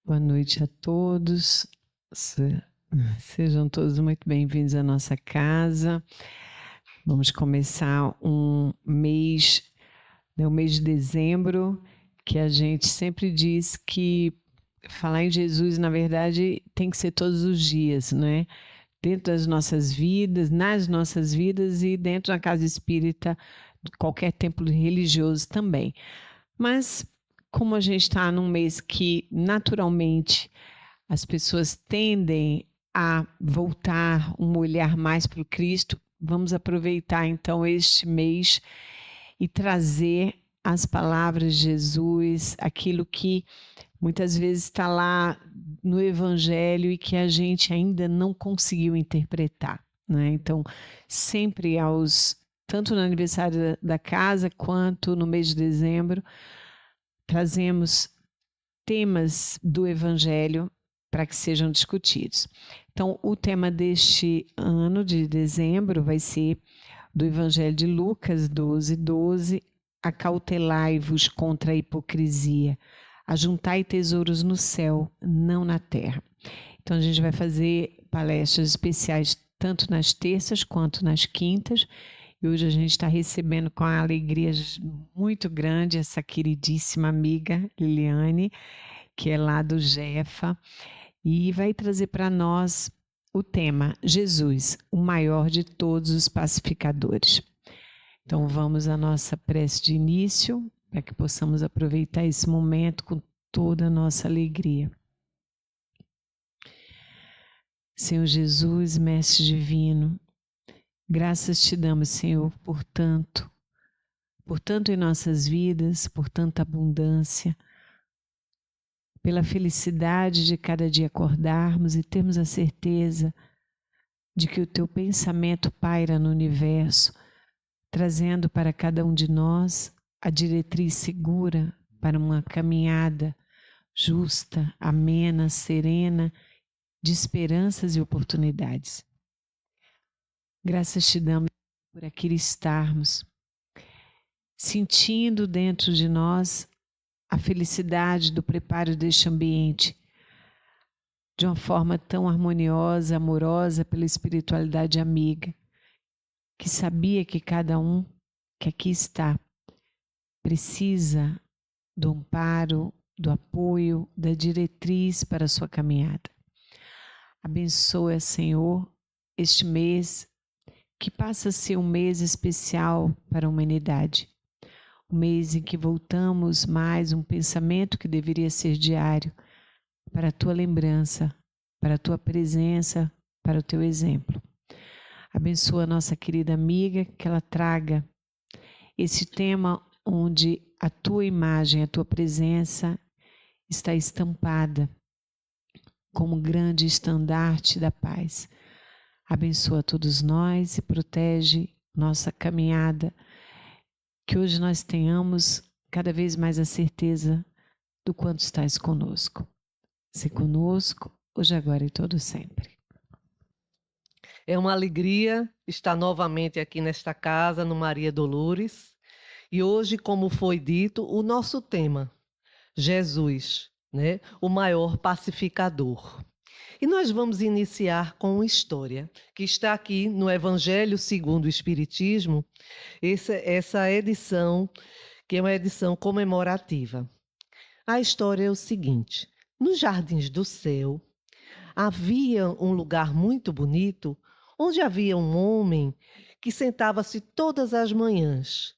Boa noite a todos. Sejam todos muito bem-vindos à nossa casa. Vamos começar um mês, o mês de dezembro, que a gente sempre diz que falar em Jesus, na verdade, tem que ser todos os dias, né? Dentro das nossas vidas, nas nossas vidas e dentro da casa espírita, qualquer templo religioso também. Mas como a gente está num mês que naturalmente as pessoas tendem a voltar um olhar mais para o Cristo, vamos aproveitar então este mês e trazer as palavras de Jesus, aquilo que muitas vezes está lá no Evangelho e que a gente ainda não conseguiu interpretar, né? Então, sempre tanto no aniversário da casa quanto no mês de dezembro, trazemos temas do Evangelho para que sejam discutidos. Então, o tema deste ano de dezembro vai ser do Evangelho de Lucas 12:12, acautelai-vos contra a hipocrisia, ajuntai tesouros no céu, não na terra. Então, a gente vai fazer palestras especiais tanto nas terças quanto nas quintas. E hoje a gente está recebendo com uma alegria muito grande essa queridíssima amiga Liliane, que é lá do Jefa, e vai trazer para nós o tema Jesus, o maior de todos os pacificadores. Então vamos à nossa prece de início, para que possamos aproveitar esse momento com toda a nossa alegria. Senhor Jesus, Mestre Divino, graças te damos, Senhor, por tanto em nossas vidas, por tanta abundância, pela felicidade de cada dia acordarmos e termos a certeza de que o teu pensamento paira no universo, trazendo para cada um de nós a diretriz segura para uma caminhada justa, amena, serena, de esperanças e oportunidades. Graças te damos por aqui estarmos, sentindo dentro de nós a felicidade do preparo deste ambiente, de uma forma tão harmoniosa, amorosa pela espiritualidade amiga, que sabia que cada um que aqui está precisa do amparo, do apoio, da diretriz para a sua caminhada. Abençoa, Senhor, este mês que passa a ser um mês especial para a humanidade. Um mês em que voltamos mais um pensamento que deveria ser diário para a tua lembrança, para a tua presença, para o teu exemplo. Abençoa a nossa querida amiga, que ela traga esse tema onde a tua imagem, a tua presença está estampada como grande estandarte da paz. Abençoa todos nós e protege nossa caminhada, que hoje nós tenhamos cada vez mais a certeza do quanto estás conosco. Se conosco, hoje, agora e todo sempre. É uma alegria estar novamente aqui nesta casa, no Maria Dolores. E hoje, como foi dito, o nosso tema, Jesus, né? O maior pacificador. E nós vamos iniciar com uma história que está aqui no Evangelho segundo o Espiritismo, essa edição, que é uma edição comemorativa. A história é o seguinte: nos Jardins do Céu, havia um lugar muito bonito, onde havia um homem que sentava-se todas as manhãs.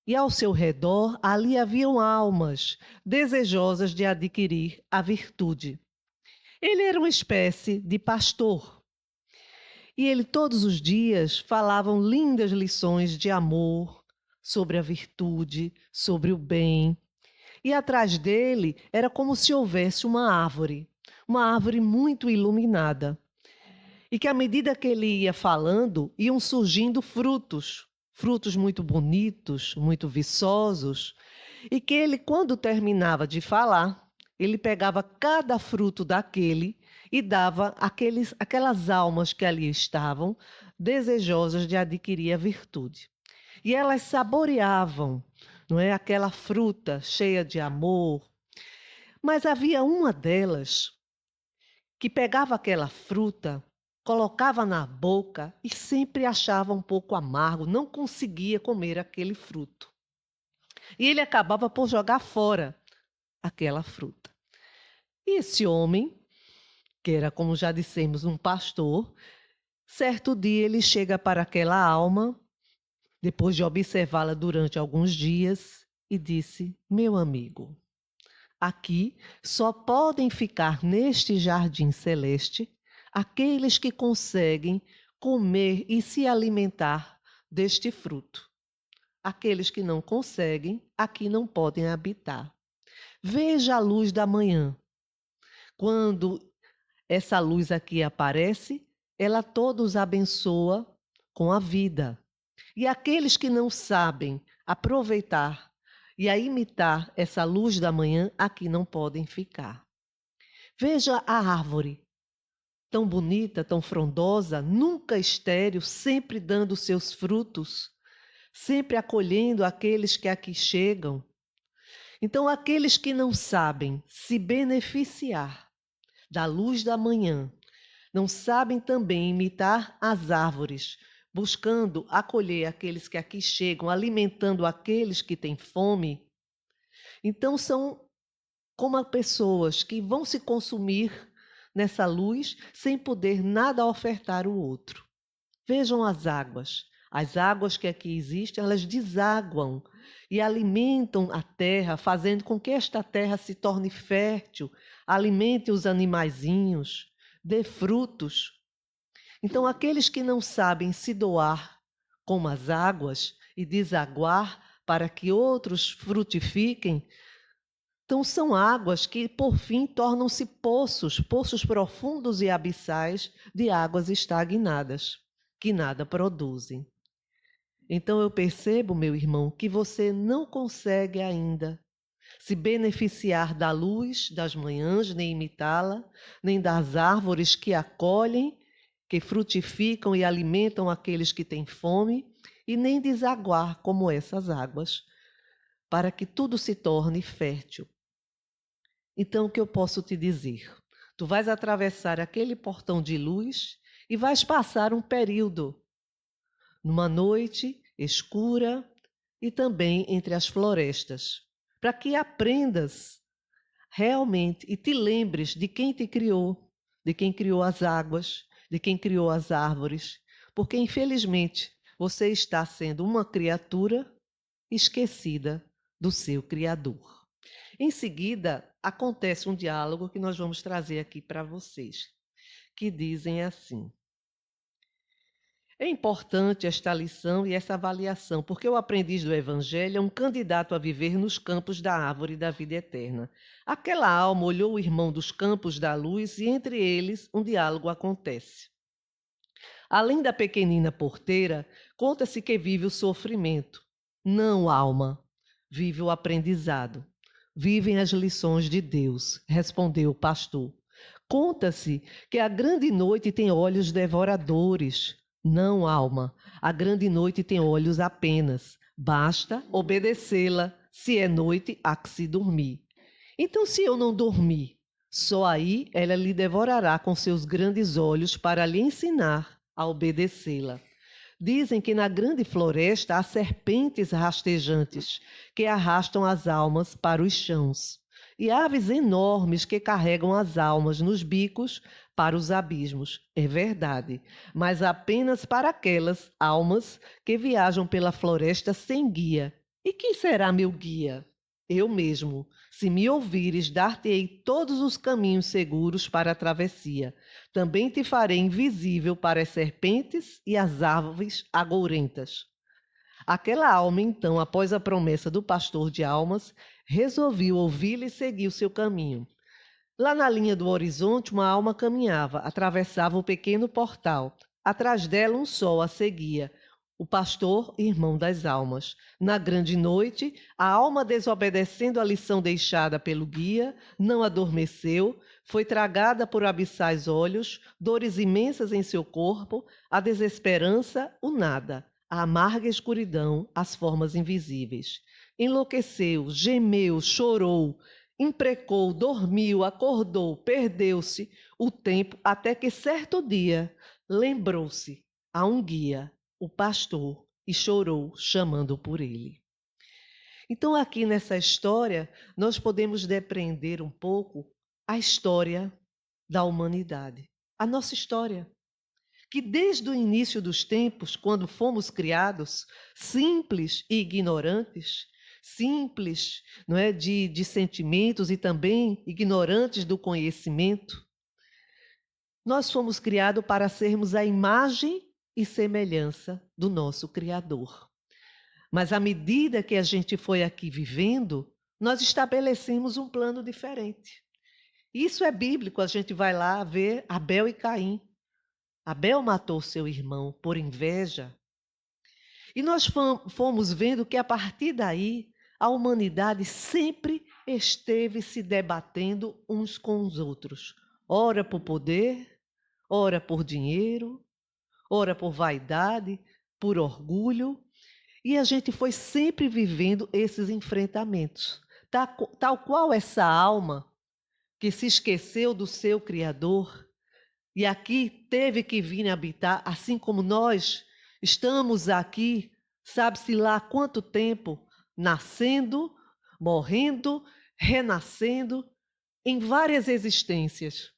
E ao seu redor, ali haviam almas desejosas de adquirir a virtude. Ele era uma espécie de pastor. E ele todos os dias falavam lindas lições de amor, sobre a virtude, sobre o bem. E atrás dele era como se houvesse uma árvore muito iluminada. E que à medida que ele ia falando, iam surgindo frutos muito bonitos, muito viçosos, e que ele, quando terminava de falar, ele pegava cada fruto daquele e dava aquelas almas que ali estavam, desejosas de adquirir a virtude. E elas saboreavam, não é, aquela fruta cheia de amor, Mas havia uma delas que pegava aquela fruta, colocava na boca e sempre achava um pouco amargo, não conseguia comer aquele fruto. E ele acabava por jogar fora aquela fruta. E esse homem, que era, como já dissemos, um pastor, certo dia ele chega para aquela alma, depois de observá-la durante alguns dias, e disse: Meu amigo, aqui só podem ficar neste jardim celeste aqueles que conseguem comer e se alimentar deste fruto. Aqueles que não conseguem, aqui não podem habitar. Veja a luz da manhã. Quando essa luz aqui aparece, ela todos abençoa com a vida. E aqueles que não sabem aproveitar e a imitar essa luz da manhã, aqui não podem ficar. Veja a árvore, tão bonita, tão frondosa, nunca estéril, sempre dando seus frutos, sempre acolhendo aqueles que aqui chegam. Então, aqueles que não sabem se beneficiar da luz da manhã, não sabem também imitar as árvores, buscando acolher aqueles que aqui chegam, alimentando aqueles que têm fome. Então, são como pessoas que vão se consumir nessa luz sem poder nada ofertar ao outro. Vejam as águas. As águas que aqui existem, elas desaguam e alimentam a terra, fazendo com que esta terra se torne fértil, alimente os animaizinhos, dê frutos. Então, aqueles que não sabem se doar como as águas e desaguar para que outros frutifiquem, então são águas que, por fim, tornam-se poços, poços profundos e abissais de águas estagnadas, que nada produzem. Então eu percebo, meu irmão, que você não consegue ainda se beneficiar da luz das manhãs, nem imitá-la, nem das árvores que acolhem, que frutificam e alimentam aqueles que têm fome, e nem desaguar como essas águas, para que tudo se torne fértil. Então, o que eu posso te dizer? Tu vais atravessar aquele portão de luz e vais passar um período numa noite escura e também entre as florestas, para que aprendas realmente e te lembres de quem te criou, de quem criou as águas, de quem criou as árvores, porque infelizmente você está sendo uma criatura esquecida do seu Criador. Em seguida, acontece um diálogo que nós vamos trazer aqui para vocês, que dizem assim: é importante esta lição e essa avaliação, porque o aprendiz do Evangelho é um candidato a viver nos campos da árvore da vida eterna. Aquela alma olhou o irmão dos campos da luz e entre eles um diálogo acontece. Além da pequenina porteira, conta-se que vive o sofrimento. Não, alma, vive o aprendizado. Vivem as lições de Deus, respondeu o pastor. Conta-se que a grande noite tem olhos devoradores. Não, alma, a grande noite tem olhos apenas. Basta obedecê-la. Se é noite, há que se dormir. Então, se eu não dormir, só aí ela lhe devorará com seus grandes olhos para lhe ensinar a obedecê-la. Dizem que na grande floresta há serpentes rastejantes que arrastam as almas para os chãos, e aves enormes que carregam as almas nos bicos para os abismos. É verdade, mas apenas para aquelas almas que viajam pela floresta sem guia. E quem será meu guia? Eu mesmo. Se me ouvires, dar-te-ei todos os caminhos seguros para a travessia. Também te farei invisível para as serpentes e as aves agourentas. Aquela alma, então, após a promessa do pastor de almas, resolveu ouvi-lo e seguir o seu caminho. Lá na linha do horizonte, uma alma caminhava, atravessava o pequeno portal. Atrás dela, um sol a seguia. O pastor, irmão das almas. Na grande noite, a alma, desobedecendo a lição deixada pelo guia, não adormeceu, foi tragada por abissais olhos, dores imensas em seu corpo, a desesperança, o nada, a amarga escuridão, as formas invisíveis. Enlouqueceu, gemeu, chorou, imprecou, dormiu, acordou, perdeu-se o tempo, até que certo dia lembrou-se a um guia, o pastor, e chorou, chamando por ele. Então, aqui nessa história, nós podemos depreender um pouco a história da humanidade, a nossa história. Que desde o início dos tempos, quando fomos criados, simples e ignorantes, simples, não é, de sentimentos e também ignorantes do conhecimento, nós fomos criados para sermos a imagem e semelhança do nosso Criador. Mas à medida que a gente foi aqui vivendo, nós estabelecemos um plano diferente. Isso é bíblico, a gente vai lá ver Abel e Caim. Abel matou seu irmão por inveja. E nós fomos vendo que a partir daí a humanidade sempre esteve se debatendo uns com os outros. Ora por poder, ora por dinheiro, ora por vaidade, por orgulho. E a gente foi sempre vivendo esses enfrentamentos. Tal qual essa alma que se esqueceu do seu Criador e aqui teve que vir habitar, assim como nós estamos aqui, sabe-se lá há quanto tempo, nascendo, morrendo, renascendo, em várias existências,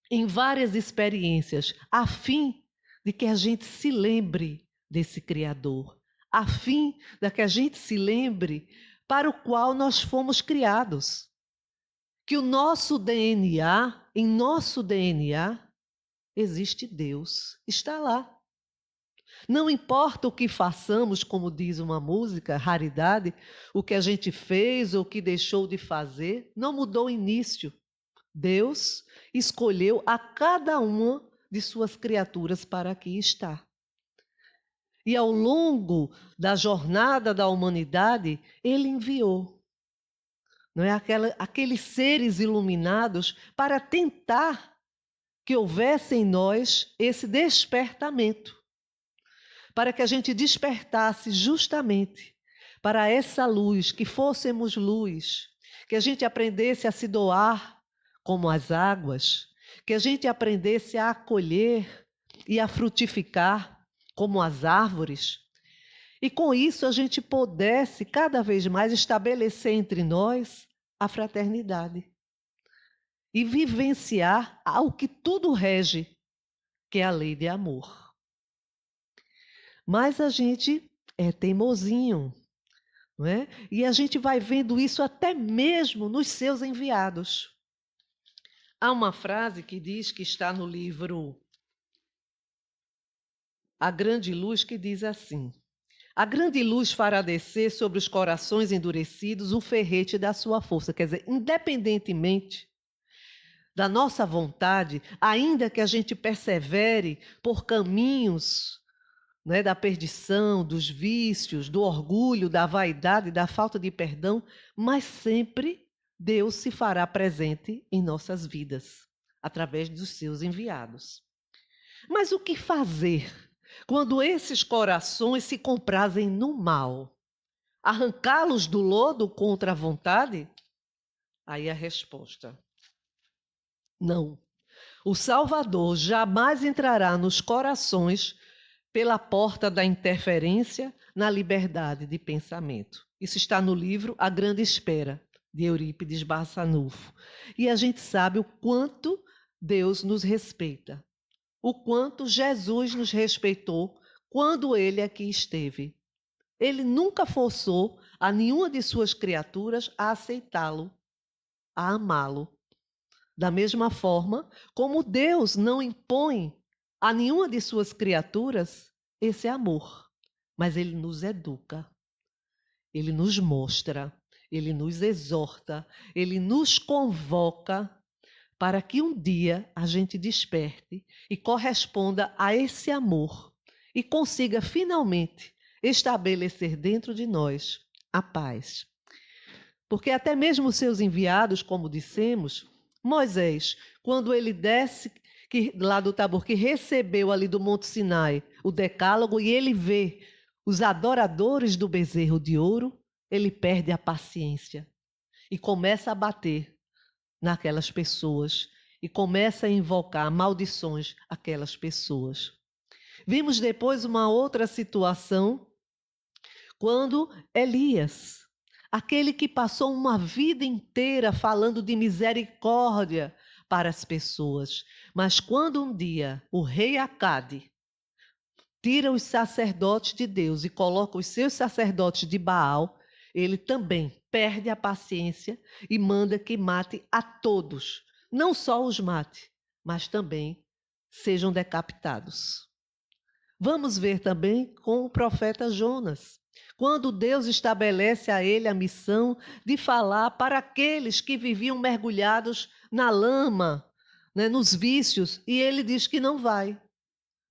em várias experiências, a fim de que a gente se lembre desse Criador, a fim de que a gente se lembre para o qual nós fomos criados. Que o nosso DNA, em nosso DNA, existe Deus, está lá. Não importa o que façamos, como diz uma música, raridade, o que a gente fez ou o que deixou de fazer, não mudou o início. Deus escolheu a cada uma de suas criaturas para aqui estar. E ao longo da jornada da humanidade, Ele enviou, não é, aqueles seres iluminados para tentar que houvesse em nós esse despertamento, para que a gente despertasse justamente para essa luz, que fôssemos luz, que a gente aprendesse a se doar como as águas, que a gente aprendesse a acolher e a frutificar como as árvores, e com isso a gente pudesse cada vez mais estabelecer entre nós a fraternidade e vivenciar ao que tudo rege, que é a lei de amor. Mas a gente é teimosinho, não é? E a gente vai vendo isso até mesmo nos seus enviados. Há uma frase que diz, que está no livro A Grande Luz, que diz assim: a grande luz fará descer sobre os corações endurecidos o ferrete da sua força. Quer dizer, independentemente da nossa vontade, ainda que a gente persevere por caminhos, né, da perdição, dos vícios, do orgulho, da vaidade, da falta de perdão, mas sempre Deus se fará presente em nossas vidas, através dos seus enviados. Mas o que fazer quando esses corações se comprazem no mal? Arrancá-los do lodo contra a vontade? Aí a resposta: não. O Salvador jamais entrará nos corações pela porta da interferência na liberdade de pensamento. Isso está no livro A Grande Espera, de Eurípides Barçanufo. E a gente sabe o quanto Deus nos respeita, o quanto Jesus nos respeitou quando Ele aqui esteve. Ele nunca forçou a nenhuma de suas criaturas a aceitá-lo, a amá-lo. Da mesma forma como Deus não impõe a nenhuma de suas criaturas esse amor, mas Ele nos educa, Ele nos mostra, Ele nos exorta, Ele nos convoca para que um dia a gente desperte e corresponda a esse amor e consiga finalmente estabelecer dentro de nós a paz. Porque até mesmo os seus enviados, como dissemos, Moisés, quando ele desce lá do Tabor, que recebeu ali do Monte Sinai o decálogo, e ele vê os adoradores do bezerro de ouro, ele perde a paciência. e começa a bater naquelas pessoas e começa a invocar maldições àquelas pessoas. Vimos depois uma outra situação quando Elias, aquele que passou uma vida inteira falando de misericórdia para as pessoas, mas quando um dia o rei Acabe tira os sacerdotes de Deus e coloca os seus sacerdotes de Baal, ele também perde a paciência e manda que mate a todos. Não só os mate, mas também sejam decapitados. Vamos ver também com o profeta Jonas, quando Deus estabelece a ele a missão de falar para aqueles que viviam mergulhados na lama, né, nos vícios, e ele diz que não vai.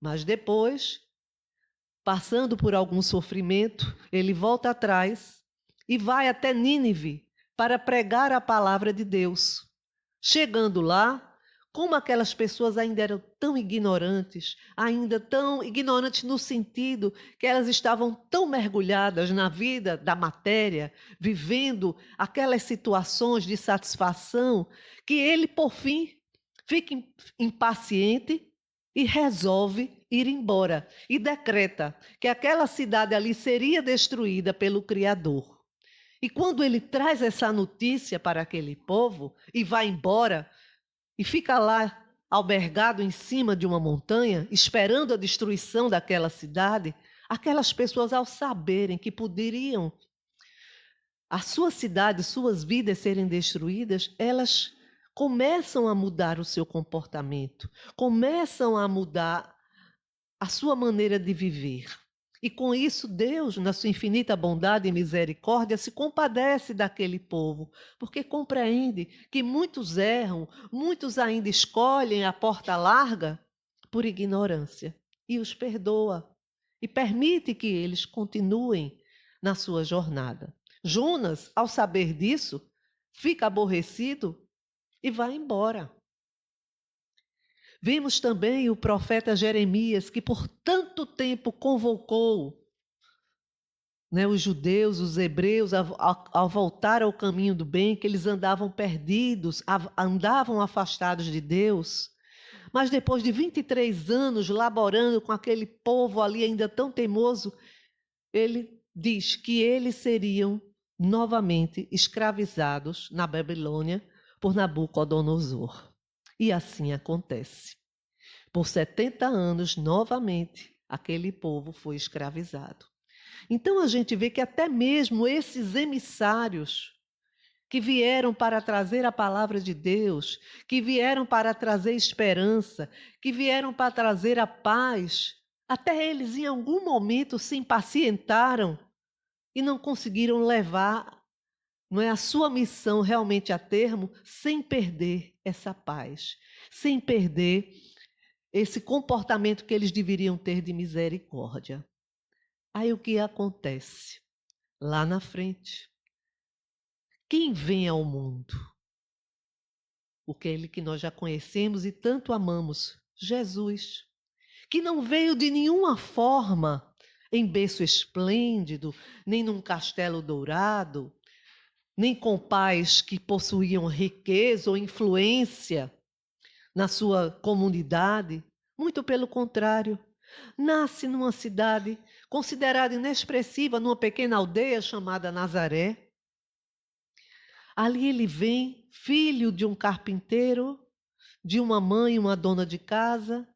Mas depois, passando por algum sofrimento, ele volta atrás e vai até Nínive para pregar a palavra de Deus. Chegando lá, como aquelas pessoas ainda eram tão ignorantes, ainda tão ignorantes no sentido que elas estavam tão mergulhadas na vida da matéria, vivendo aquelas situações de satisfação, que ele, por fim, fica impaciente e resolve ir embora e decreta que aquela cidade ali seria destruída pelo Criador. E quando ele traz essa notícia para aquele povo e vai embora e fica lá albergado em cima de uma montanha, esperando a destruição daquela cidade, aquelas pessoas, ao saberem que poderiam a sua cidade, suas vidas serem destruídas, elas começam a mudar o seu comportamento, começam a mudar a sua maneira de viver. E com isso, Deus, na sua infinita bondade e misericórdia, se compadece daquele povo, porque compreende que muitos erram, muitos ainda escolhem a porta larga por ignorância, e os perdoa, e permite que eles continuem na sua jornada. Jonas, ao saber disso, fica aborrecido e vai embora. Vimos também o profeta Jeremias, que por tanto tempo convocou, né, os judeus, os hebreus, a voltar ao caminho do bem, que eles andavam perdidos, andavam afastados de Deus. Mas depois de 23 anos laborando com aquele povo ali ainda tão teimoso, ele diz que eles seriam novamente escravizados na Babilônia por Nabucodonosor. E assim acontece. Por 70 anos, novamente, aquele povo foi escravizado. Então a gente vê que até mesmo esses emissários que vieram para trazer a palavra de Deus, que vieram para trazer esperança, que vieram para trazer a paz, até eles em algum momento se impacientaram e não conseguiram levar, não é, a sua missão realmente a termo, sem perder essa paz, sem perder esse comportamento que eles deveriam ter de misericórdia. Aí o que acontece? Lá na frente, quem vem ao mundo? Aquele que nós já conhecemos e tanto amamos, Jesus, que não veio de nenhuma forma em berço esplêndido, nem num castelo dourado, nem com pais que possuíam riqueza ou influência na sua comunidade. Muito pelo contrário, nasce numa cidade considerada inexpressiva, numa pequena aldeia chamada Nazaré. Ali ele vem, filho de um carpinteiro, de uma mãe, uma dona de casa,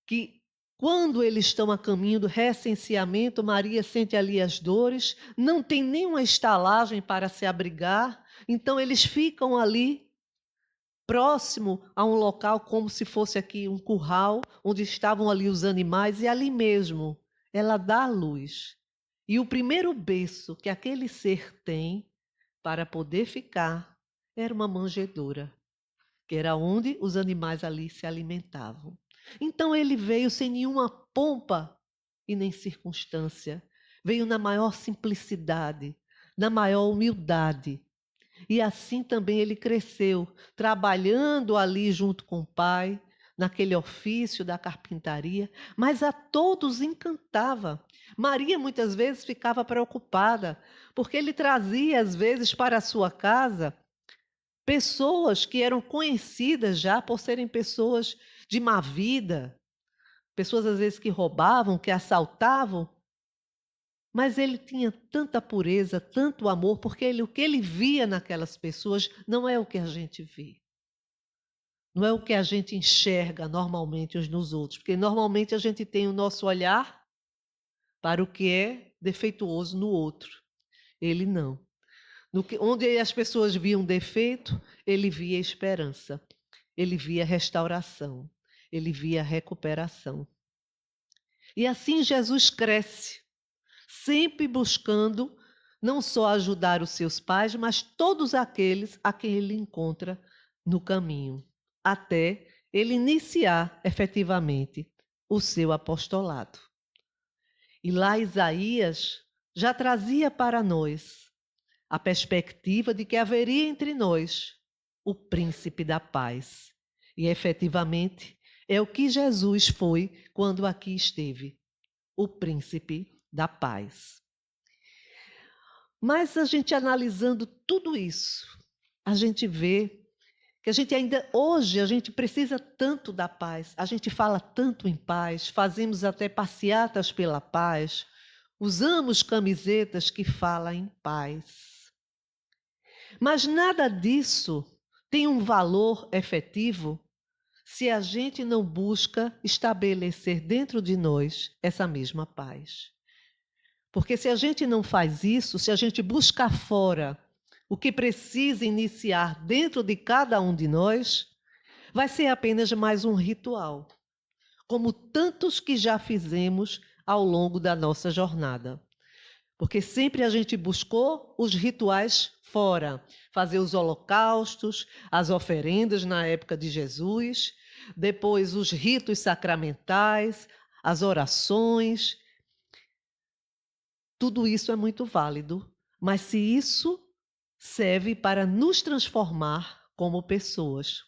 que quando eles estão a caminho do recenseamento, Maria sente ali as dores, não tem nenhuma estalagem para se abrigar, então eles ficam ali próximo a um local como se fosse aqui um curral, onde estavam ali os animais, e ali mesmo ela dá a luz. E o primeiro berço que aquele ser tem para poder ficar era uma manjedoura, que era onde os animais ali se alimentavam. Então ele veio sem nenhuma pompa e nem circunstância, veio na maior simplicidade, na maior humildade. E assim também ele cresceu, trabalhando ali junto com o pai, naquele ofício da carpintaria, mas a todos encantava. Maria muitas vezes ficava preocupada, porque ele trazia, às vezes, para a sua casa pessoas que eram conhecidas já por serem pessoas de má vida, pessoas, às vezes, que roubavam, que assaltavam. Mas ele tinha tanta pureza, tanto amor, porque o que ele via naquelas pessoas não é o que a gente vê. Não é o que a gente enxerga normalmente uns nos outros, porque normalmente a gente tem o nosso olhar para o que é defeituoso no outro. Ele não. Onde as pessoas viam defeito, ele via esperança, ele via restauração, ele via recuperação. E assim Jesus cresce, sempre buscando não só ajudar os seus pais, mas todos aqueles a quem ele encontra no caminho, até ele iniciar efetivamente o seu apostolado. E lá Isaías já trazia para nós a perspectiva de que haveria entre nós o príncipe da paz. E efetivamente é o que Jesus foi quando aqui esteve, o príncipe da paz. Mas a gente analisando tudo isso, a gente vê que a gente ainda hoje, a gente precisa tanto da paz, a gente fala tanto em paz, fazemos até passeatas pela paz, usamos camisetas que falam em paz. Mas nada disso tem um valor efetivo se a gente não busca estabelecer dentro de nós essa mesma paz. Porque se a gente não faz isso, se a gente busca fora o que precisa iniciar dentro de cada um de nós, vai ser apenas mais um ritual, como tantos que já fizemos ao longo da nossa jornada. Porque sempre a gente buscou os rituais fora, fazer os holocaustos, as oferendas na época de Jesus, depois os ritos sacramentais, as orações. Tudo isso é muito válido, mas se isso serve para nos transformar como pessoas.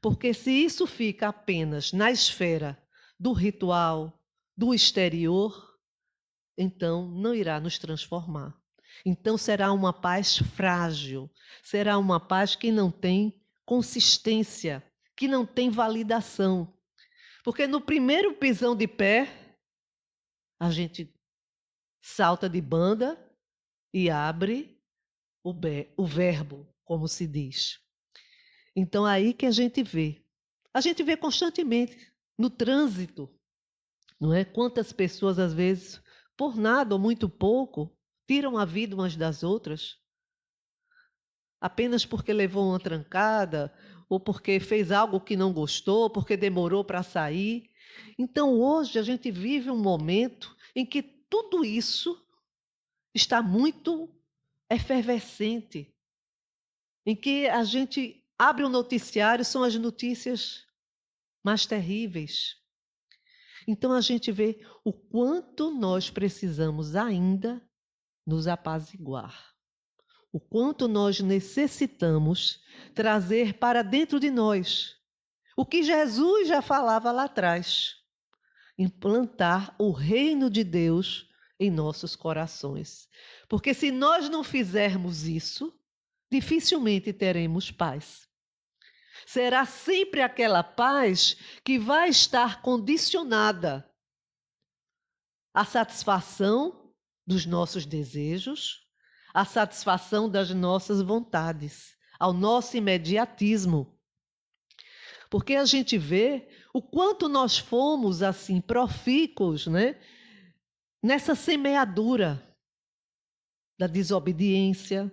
Porque se isso fica apenas na esfera do ritual, do exterior, então não irá nos transformar. Então será uma paz frágil, será uma paz que não tem consistência, que não tem validação. Porque no primeiro pisão de pé, a gente salta de banda e abre o verbo, como se diz. Então, aí que a gente vê. A gente vê constantemente no trânsito, não é? Quantas pessoas, às vezes, por nada ou muito pouco, tiram a vida umas das outras, apenas porque levou uma trancada, ou porque fez algo que não gostou, porque demorou para sair. Então, hoje, a gente vive um momento em que tudo isso está muito efervescente, em que a gente abre o noticiário, são as notícias mais terríveis. Então a gente vê o quanto nós precisamos ainda nos apaziguar, o quanto nós necessitamos trazer para dentro de nós o que Jesus já falava lá atrás, implantar o reino de Deus em nossos corações. Porque se nós não fizermos isso, dificilmente teremos paz. Será sempre aquela paz que vai estar condicionada à satisfação dos nossos desejos, à satisfação das nossas vontades, ao nosso imediatismo. Porque a gente vê o quanto nós fomos assim profícuos, né, nessa semeadura da desobediência,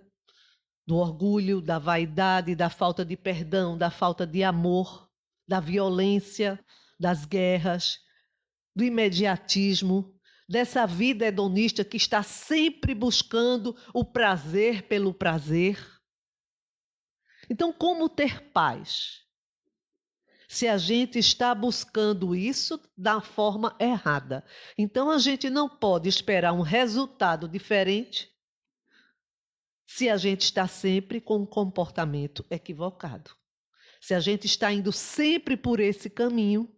do orgulho, da vaidade, da falta de perdão, da falta de amor, da violência, das guerras, do imediatismo, dessa vida hedonista que está sempre buscando o prazer pelo prazer. Então, como ter paz? Se a gente está buscando isso da forma errada. Então, a gente não pode esperar um resultado diferente se a gente está sempre com um comportamento equivocado. se a gente está indo sempre por esse caminho,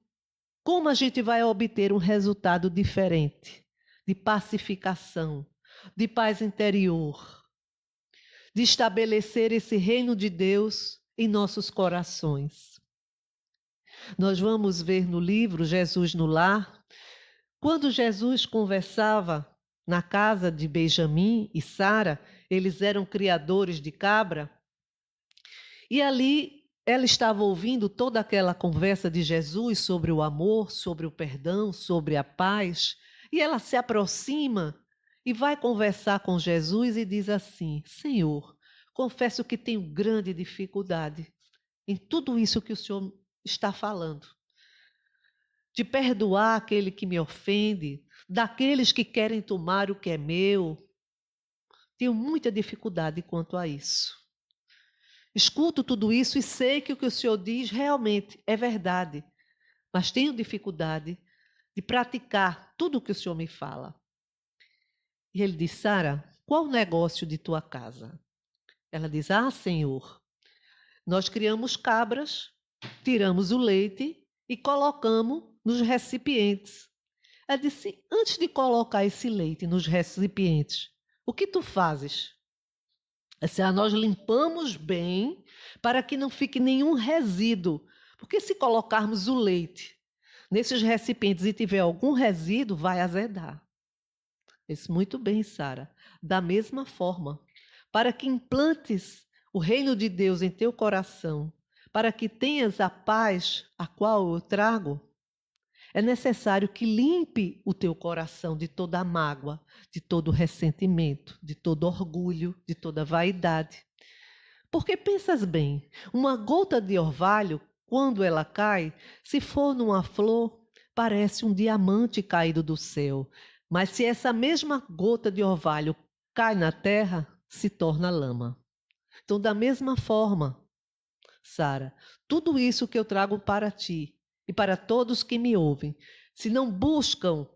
como a gente vai obter um resultado diferente, de pacificação, de paz interior, de estabelecer esse reino de Deus em nossos corações. Nós vamos ver no livro Jesus no Lar, quando Jesus conversava na casa de Benjamim e Sara, eles eram criadores de cabra, e ali ela estava ouvindo toda aquela conversa de Jesus sobre o amor, sobre o perdão, sobre a paz, e ela se aproxima e vai conversar com Jesus e diz assim: Senhor, confesso que tenho grande dificuldade em tudo isso que o Senhor está falando. De perdoar aquele que me ofende, daqueles que querem tomar o que é meu. Tenho muita dificuldade quanto a isso. Escuto tudo isso e sei que o que o Senhor diz realmente é verdade, mas tenho dificuldade de praticar tudo o que o Senhor me fala. E ele diz: Sara, qual o negócio de tua casa? Ela diz: Ah, Senhor, nós criamos cabras, tiramos o leite e colocamos nos recipientes. Ela disse: antes de colocar esse leite nos recipientes, o que tu fazes? Nós limpamos bem para que não fique nenhum resíduo. Porque se colocarmos o leite nesses recipientes e tiver algum resíduo, vai azedar. Disse: muito bem, Sara. Da mesma forma, para que implantes o reino de Deus em teu coração, para que tenhas a paz a qual eu trago, é necessário que limpe o teu coração de toda a mágoa, de todo ressentimento, de todo orgulho, de toda vaidade. Porque pensas bem, uma gota de orvalho, quando ela cai, se for numa flor, parece um diamante caído do céu. Mas se essa mesma gota de orvalho cai na terra, se torna lama. Então, da mesma forma, Sara, tudo isso que eu trago para ti e para todos que me ouvem, se não buscam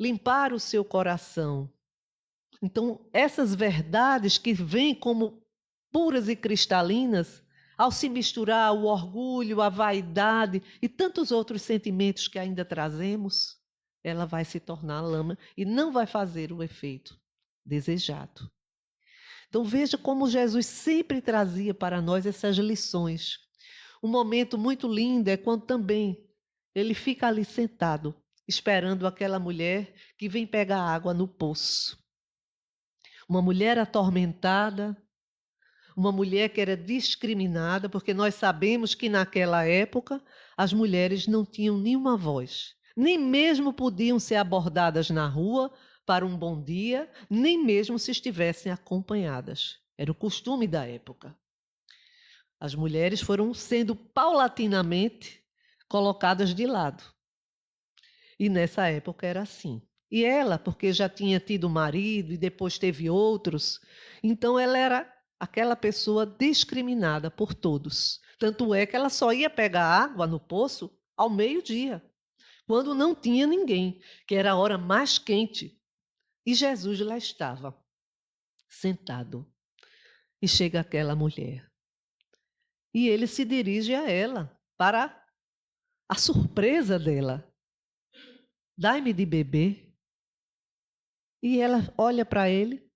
limpar o seu coração, então essas verdades que vêm como puras e cristalinas, ao se misturar o orgulho, a vaidade e tantos outros sentimentos que ainda trazemos, ela vai se tornar lama e não vai fazer o efeito desejado. Então veja como Jesus sempre trazia para nós essas lições. Um momento muito lindo é quando também ele fica ali sentado, esperando aquela mulher que vem pegar água no poço. Uma mulher atormentada, uma mulher que era discriminada, porque nós sabemos que naquela época as mulheres não tinham nenhuma voz, nem mesmo podiam ser abordadas na rua para um bom dia, nem mesmo se estivessem acompanhadas. Era o costume da época. As mulheres foram sendo paulatinamente colocadas de lado. E nessa época era assim. E ela, porque já tinha tido marido e depois teve outros, então ela era aquela pessoa discriminada por todos. Tanto é que ela só ia pegar água no poço ao meio-dia, quando não tinha ninguém, que era a hora mais quente. E Jesus lá estava, sentado. E chega aquela mulher. E ele se dirige a ela, para a surpresa dela. Dai-me de beber. E ela olha para ele.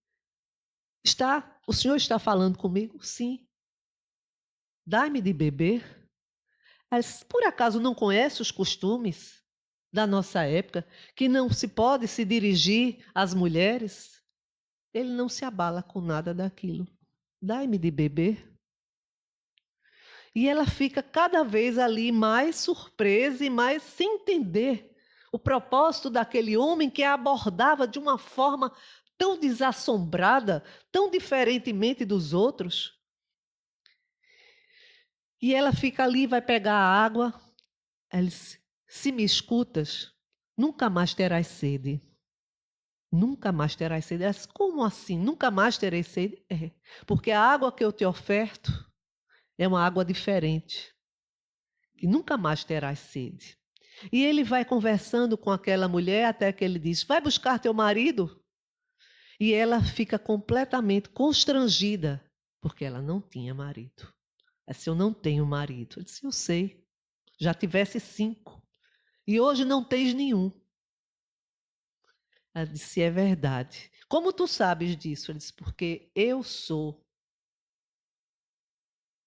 O senhor está falando comigo? Sim. Dai-me de beber. Mas, por acaso não conhece os costumes da nossa época, que não se pode se dirigir às mulheres? Ele não se abala com nada daquilo. Dai-me de beber. E ela fica cada vez ali mais surpresa e mais sem entender o propósito daquele homem que a abordava de uma forma tão desassombrada, tão diferentemente dos outros. E ela fica ali, vai pegar a água. Ela diz: se me escutas, nunca mais terás sede. Nunca mais terás sede. Ela diz: como assim? Nunca mais terei sede? É, porque a água que eu te oferto é uma água diferente, que nunca mais terás sede. E ele vai conversando com aquela mulher até que ele diz: vai buscar teu marido? E ela fica completamente constrangida, porque ela não tinha marido. Assim, eu não tenho marido. Ele disse, eu sei, já tivesse 5. E hoje não tens nenhum. Ela disse, é verdade. Como tu sabes disso? Ele disse, porque eu sou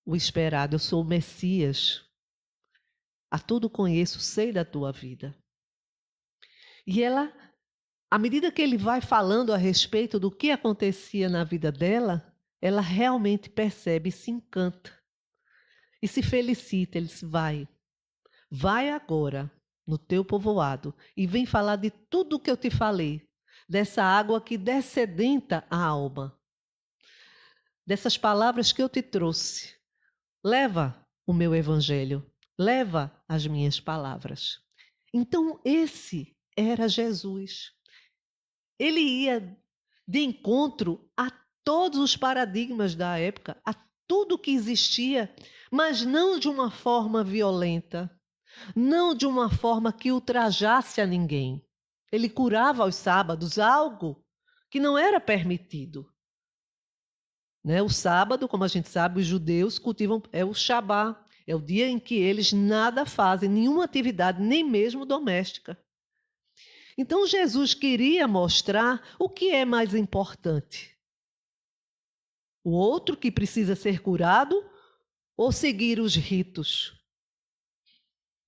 o esperado, eu sou o Messias. A tudo conheço, sei da tua vida. E ela, à medida que ele vai falando a respeito do que acontecia na vida dela, ela realmente percebe e se encanta. E se felicita. Ele disse, vai agora no teu povoado e vem falar de tudo o que eu te falei, dessa água que dessedenta a alma, dessas palavras que eu te trouxe. Leva o meu evangelho, leva as minhas palavras. Então, esse era Jesus. Ele ia de encontro a todos os paradigmas da época, a tudo que existia, mas não de uma forma violenta, não de uma forma que ultrajasse a ninguém. Ele curava aos sábados algo que não era permitido. Né? O sábado, como a gente sabe, os judeus cultivam, é o Shabá, é o dia em que eles nada fazem, nenhuma atividade, nem mesmo doméstica. Então Jesus queria mostrar o que é mais importante. O outro que precisa ser curado ou seguir os ritos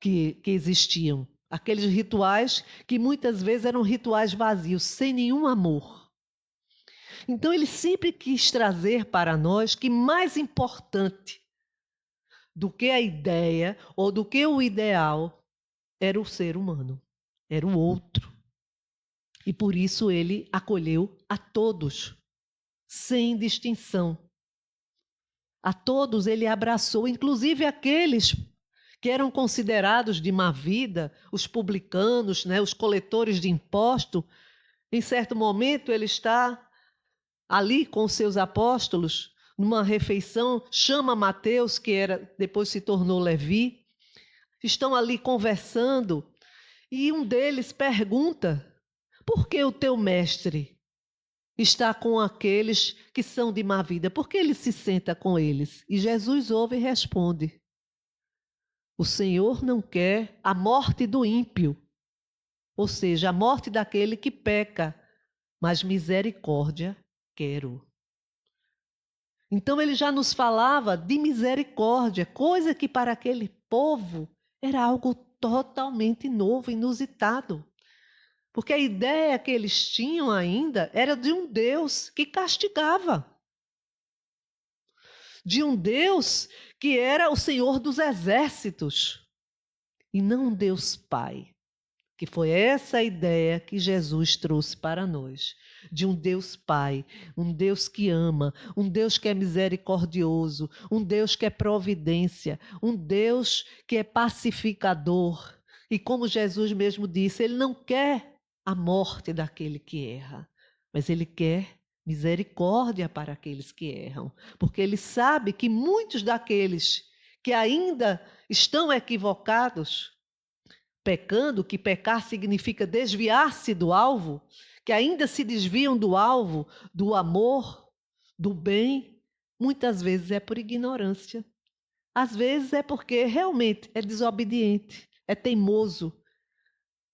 que existiam. Aqueles rituais que muitas vezes eram rituais vazios, sem nenhum amor. Então ele sempre quis trazer para nós que mais importante do que a ideia ou do que o ideal era o ser humano, era o outro. E por isso ele acolheu a todos, sem distinção. A todos ele abraçou, inclusive aqueles que eram considerados de má vida, os publicanos, né, os coletores de imposto. Em certo momento ele está ali com os seus apóstolos, numa refeição, chama Mateus, que depois se tornou Levi, estão ali conversando, e um deles pergunta, por que o teu mestre está com aqueles que são de má vida? Por que ele se senta com eles? E Jesus ouve e responde, o Senhor não quer a morte do ímpio, ou seja, a morte daquele que peca, mas misericórdia quero. Então ele já nos falava de misericórdia, coisa que para aquele povo era algo totalmente novo, inusitado. Porque a ideia que eles tinham ainda era de um Deus que castigava. De um Deus que era o Senhor dos exércitos. E não um Deus Pai. Que foi essa a ideia que Jesus trouxe para nós. De um Deus Pai, um Deus que ama, um Deus que é misericordioso, um Deus que é providência, um Deus que é pacificador. E como Jesus mesmo disse, ele não quer a morte daquele que erra, mas ele quer misericórdia para aqueles que erram, porque ele sabe que muitos daqueles que ainda estão equivocados, pecando, que pecar significa desviar-se do alvo, que ainda se desviam do alvo, do amor, do bem, muitas vezes é por ignorância. Às vezes é porque realmente é desobediente, é teimoso.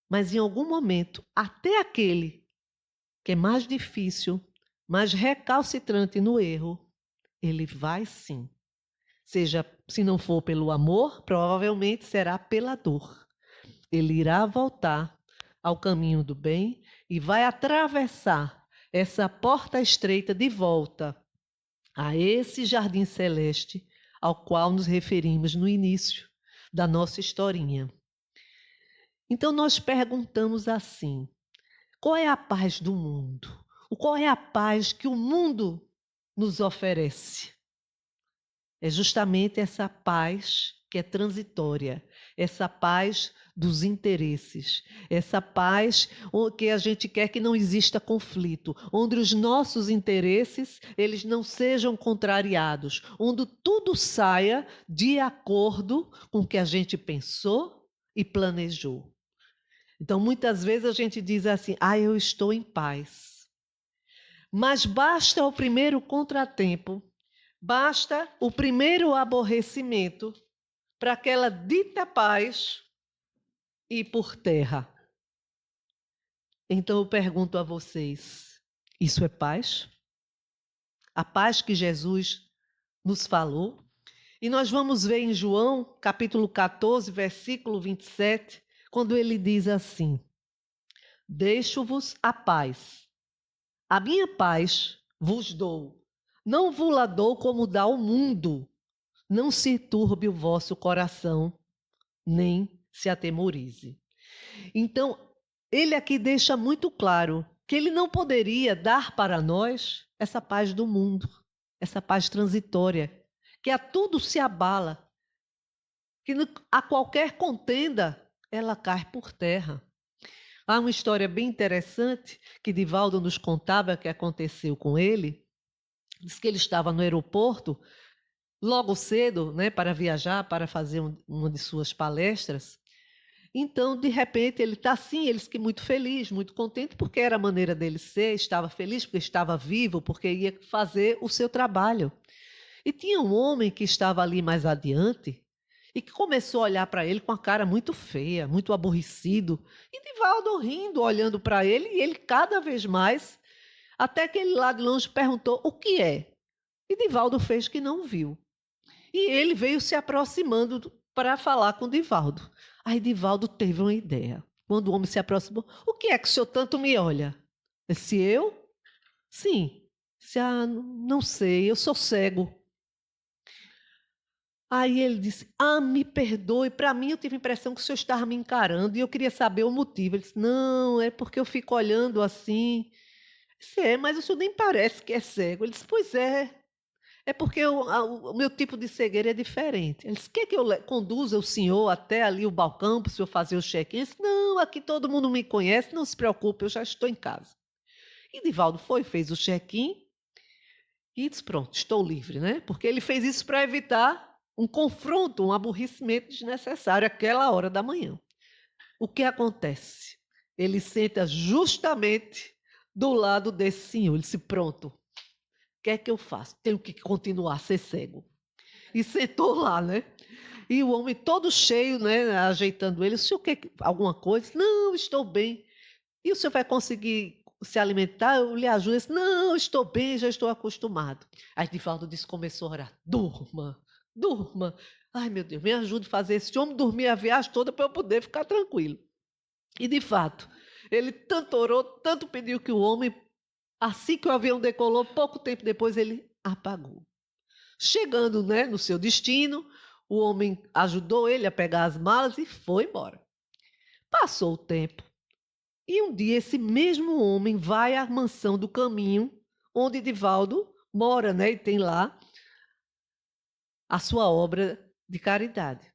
Mas em algum momento, até aquele que é mais difícil, mais recalcitrante no erro, ele vai sim. Seja, se não for pelo amor, provavelmente será pela dor. Ele irá voltar ao caminho do bem e vai atravessar essa porta estreita de volta a esse jardim celeste ao qual nos referimos no início da nossa historinha. Então nós perguntamos assim, qual é a paz do mundo? Qual é a paz que o mundo nos oferece? É justamente essa paz que é transitória, essa paz dos interesses, essa paz que a gente quer que não exista conflito, onde os nossos interesses eles não sejam contrariados, onde tudo saia de acordo com o que a gente pensou e planejou. Então, muitas vezes a gente diz assim, eu estou em paz. Mas basta o primeiro contratempo Basta o primeiro aborrecimento para aquela dita paz ir por terra. Então eu pergunto a vocês: isso é paz? A paz que Jesus nos falou? E nós vamos ver em João, capítulo 14, versículo 27, quando ele diz assim: deixo-vos a paz. A minha paz vos dou. Não vos la dou como dá o mundo. Não se turbe o vosso coração, nem se atemorize. Então, ele aqui deixa muito claro que ele não poderia dar para nós essa paz do mundo, essa paz transitória, que a tudo se abala, que a qualquer contenda ela cai por terra. Há uma história bem interessante que Divaldo nos contava que aconteceu com ele. Diz que ele estava no aeroporto logo cedo, né, para viajar, para fazer uma de suas palestras. Então, de repente, ele está assim, ele que muito feliz, muito contente, porque era a maneira dele ser, estava feliz porque estava vivo, porque ia fazer o seu trabalho. E tinha um homem que estava ali mais adiante e que começou a olhar para ele com a cara muito feia, muito aborrecido. E Divaldo rindo, olhando para ele, e ele cada vez mais, até que ele lá de longe perguntou o que é. E Divaldo fez que não viu. E ele veio se aproximando para falar com Divaldo. Aí Divaldo teve uma ideia. Quando o homem se aproximou, o que é que o senhor tanto me olha? Disse eu? Sim. Disse, não sei, eu sou cego. Aí ele disse, me perdoe, para mim eu tive a impressão que o senhor estava me encarando e eu queria saber o motivo. Ele disse, não, é porque eu fico olhando assim. Eu disse, mas o senhor nem parece que é cego. Ele disse, pois é porque o meu tipo de cegueira é diferente. Ele disse, quer que eu conduza o senhor até ali o balcão para o senhor fazer o check-in? Eu disse, não, aqui todo mundo me conhece, não se preocupe, eu já estou em casa. E Divaldo fez o check-in e disse, pronto, estou livre, né? Porque ele fez isso para evitar um confronto, um aborrecimento desnecessário àquela hora da manhã. O que acontece? Ele senta justamente do lado desse senhor. Ele disse, pronto, o que é que eu faço? Tenho que continuar a ser cego. E sentou lá, né? E o homem todo cheio, né, ajeitando ele. O senhor quer alguma coisa? Não, estou bem. E o senhor vai conseguir se alimentar? Eu lhe ajudo. Ele disse, não, estou bem, já estou acostumado. Aí Divaldo disse, começou a orar. Durma, durma. Ai, meu Deus, me ajude a fazer esse homem dormir a viagem toda para eu poder ficar tranquilo. E, de fato, ele tanto orou, tanto pediu que o homem, assim que o avião decolou, pouco tempo depois ele apagou. Chegando, né, no seu destino, o homem ajudou ele a pegar as malas e foi embora. Passou o tempo. E um dia esse mesmo homem vai à mansão do caminho, onde Divaldo mora, né, e tem lá a sua obra de caridade.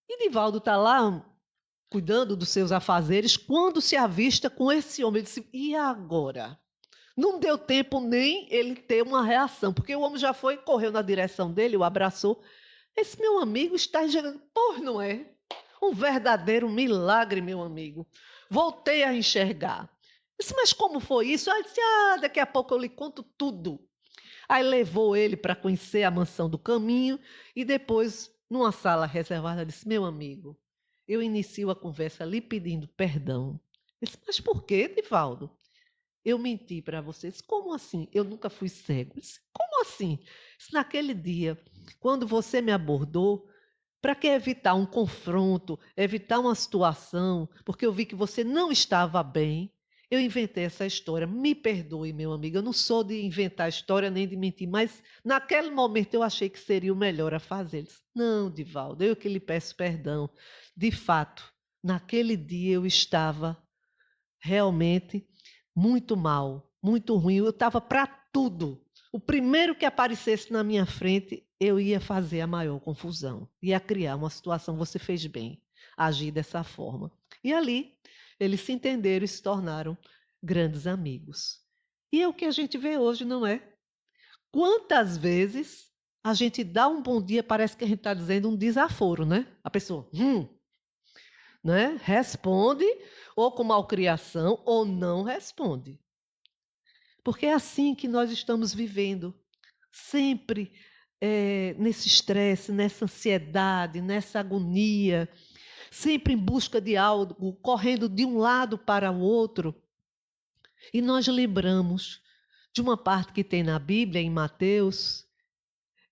E Divaldo está lá cuidando dos seus afazeres, quando se avista com esse homem. Ele disse, e agora? Não deu tempo nem ele ter uma reação, porque o homem já foi, correu na direção dele, o abraçou. Esse meu amigo está enxergando. Pois não é? Um verdadeiro milagre, meu amigo. Voltei a enxergar. Disse, mas como foi isso? Aí disse, daqui a pouco eu lhe conto tudo. Aí levou ele para conhecer a mansão do caminho e depois, numa sala reservada, disse, meu amigo, eu inicio a conversa lhe pedindo perdão. Ele disse, mas por quê, Divaldo? Eu menti para vocês. Como assim? Eu nunca fui cego. Eu disse, como assim? Disse, naquele dia, quando você me abordou, para que evitar um confronto, evitar uma situação, porque eu vi que você não estava bem, eu inventei essa história. Me perdoe, meu amigo, eu não sou de inventar história nem de mentir, mas naquele momento eu achei que seria o melhor a fazer. Ele disse, não, Divaldo, eu que lhe peço perdão. De fato, naquele dia eu estava realmente muito mal, muito ruim. Eu estava para tudo. O primeiro que aparecesse na minha frente, eu ia fazer a maior confusão. Ia criar uma situação. Você fez bem agir dessa forma. E ali, eles se entenderam e se tornaram grandes amigos. E é o que a gente vê hoje, não é? Quantas vezes a gente dá um bom dia, parece que a gente está dizendo um desaforo, né? A pessoa, né? Responde ou com malcriação ou não responde. Porque é assim que nós estamos vivendo, sempre nesse estresse, nessa ansiedade, nessa agonia, sempre em busca de algo, correndo de um lado para o outro. E nós lembramos de uma parte que tem na Bíblia, em Mateus,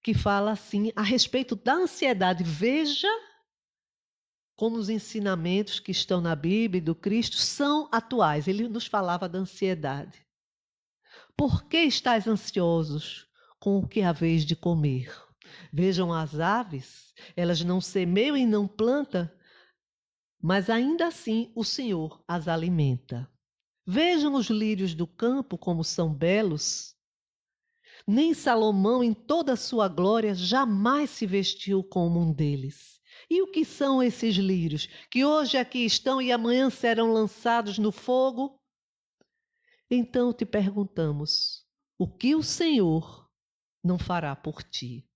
que fala assim a respeito da ansiedade. Veja como os ensinamentos que estão na Bíblia do Cristo são atuais. Ele nos falava da ansiedade. Por que estáis ansiosos com o que haveis de comer? Vejam as aves, elas não semeiam e não plantam, mas ainda assim o Senhor as alimenta. Vejam os lírios do campo como são belos. Nem Salomão, em toda a sua glória, jamais se vestiu como um deles. E o que são esses lírios, que hoje aqui estão e amanhã serão lançados no fogo? Então te perguntamos, o que o Senhor não fará por ti?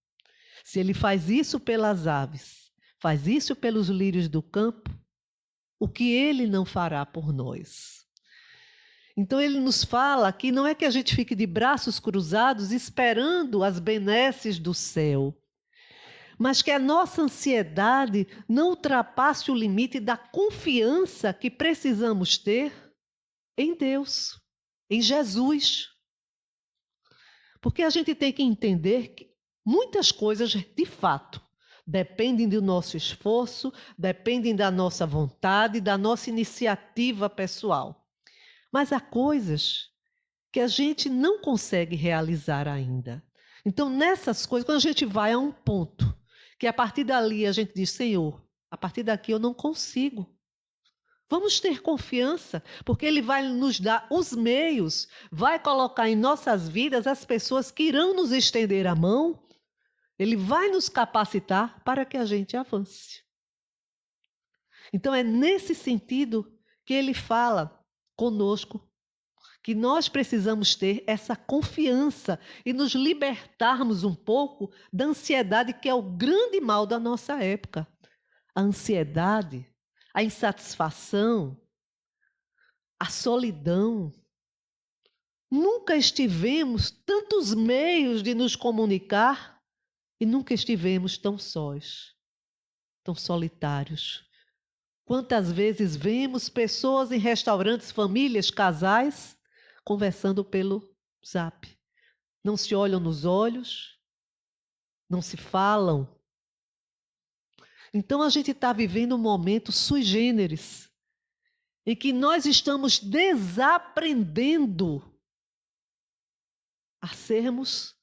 Se Ele faz isso pelas aves, faz isso pelos lírios do campo, o que Ele não fará por nós? Então ele nos fala que não é que a gente fique de braços cruzados esperando as benesses do céu, mas que a nossa ansiedade não ultrapasse o limite da confiança que precisamos ter em Deus, em Jesus. Porque a gente tem que entender que muitas coisas, de fato, dependem do nosso esforço, dependem da nossa vontade, da nossa iniciativa pessoal. Mas há coisas que a gente não consegue realizar ainda. Então, nessas coisas, quando a gente vai a um ponto, que a partir dali a gente diz, Senhor, a partir daqui eu não consigo. Vamos ter confiança, porque Ele vai nos dar os meios, vai colocar em nossas vidas as pessoas que irão nos estender a mão, Ele vai nos capacitar para que a gente avance. Então, é nesse sentido que Ele fala conosco, que nós precisamos ter essa confiança e nos libertarmos um pouco da ansiedade, que é o grande mal da nossa época. A ansiedade, a insatisfação, a solidão. Nunca estivemos tantos meios de nos comunicar e nunca estivemos tão sós, tão solitários. Quantas vezes vemos pessoas em restaurantes, famílias, casais, conversando pelo Zap. Não se olham nos olhos, não se falam. Então a gente está vivendo um momento sui generis, em que nós estamos desaprendendo a sermos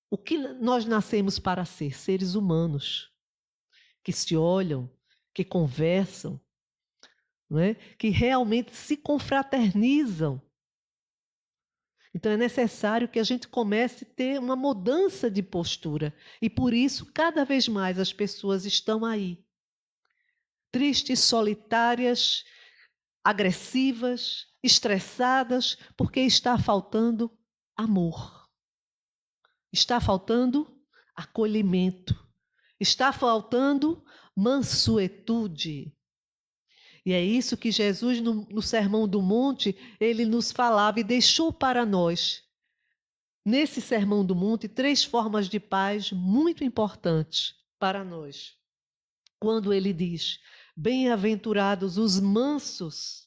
o que nós nascemos para ser, seres humanos, que se olham, que conversam, não é? Que realmente se confraternizam. Então é necessário que a gente comece a ter uma mudança de postura. E por isso, cada vez mais as pessoas estão aí. Tristes, solitárias, agressivas, estressadas, porque está faltando amor. Está faltando acolhimento. Está faltando mansuetude. E é isso que Jesus, no Sermão do Monte, ele nos falava e deixou para nós. Nesse Sermão do Monte, 3 formas de paz muito importantes para nós. Quando ele diz, bem-aventurados os mansos,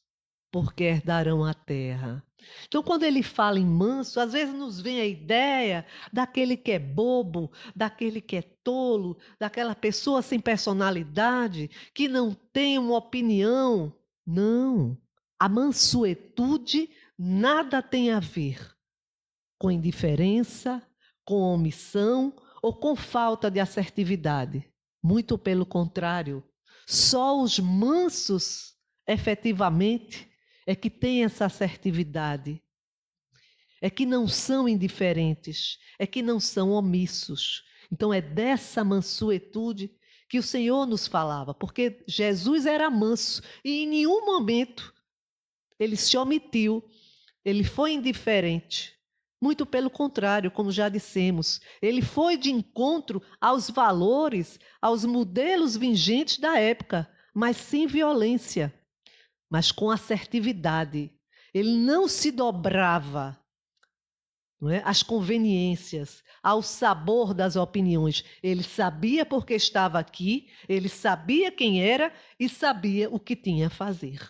porque herdarão a terra. Então, quando ele fala em manso, às vezes nos vem a ideia daquele que é bobo, daquele que é tolo, daquela pessoa sem personalidade, que não tem uma opinião. Não. A mansuetude nada tem a ver com indiferença, com omissão ou com falta de assertividade. Muito pelo contrário. Só os mansos, efetivamente, é que têm essa assertividade, é que não são indiferentes, é que não são omissos. Então é dessa mansuetude que o Senhor nos falava, porque Jesus era manso e em nenhum momento ele se omitiu, ele foi indiferente. Muito pelo contrário, como já dissemos, ele foi de encontro aos valores, aos modelos vigentes da época, mas sem violência, mas com assertividade. Ele não se dobrava não é? Às conveniências, ao sabor das opiniões. Ele sabia porque estava aqui, ele sabia quem era e sabia o que tinha a fazer.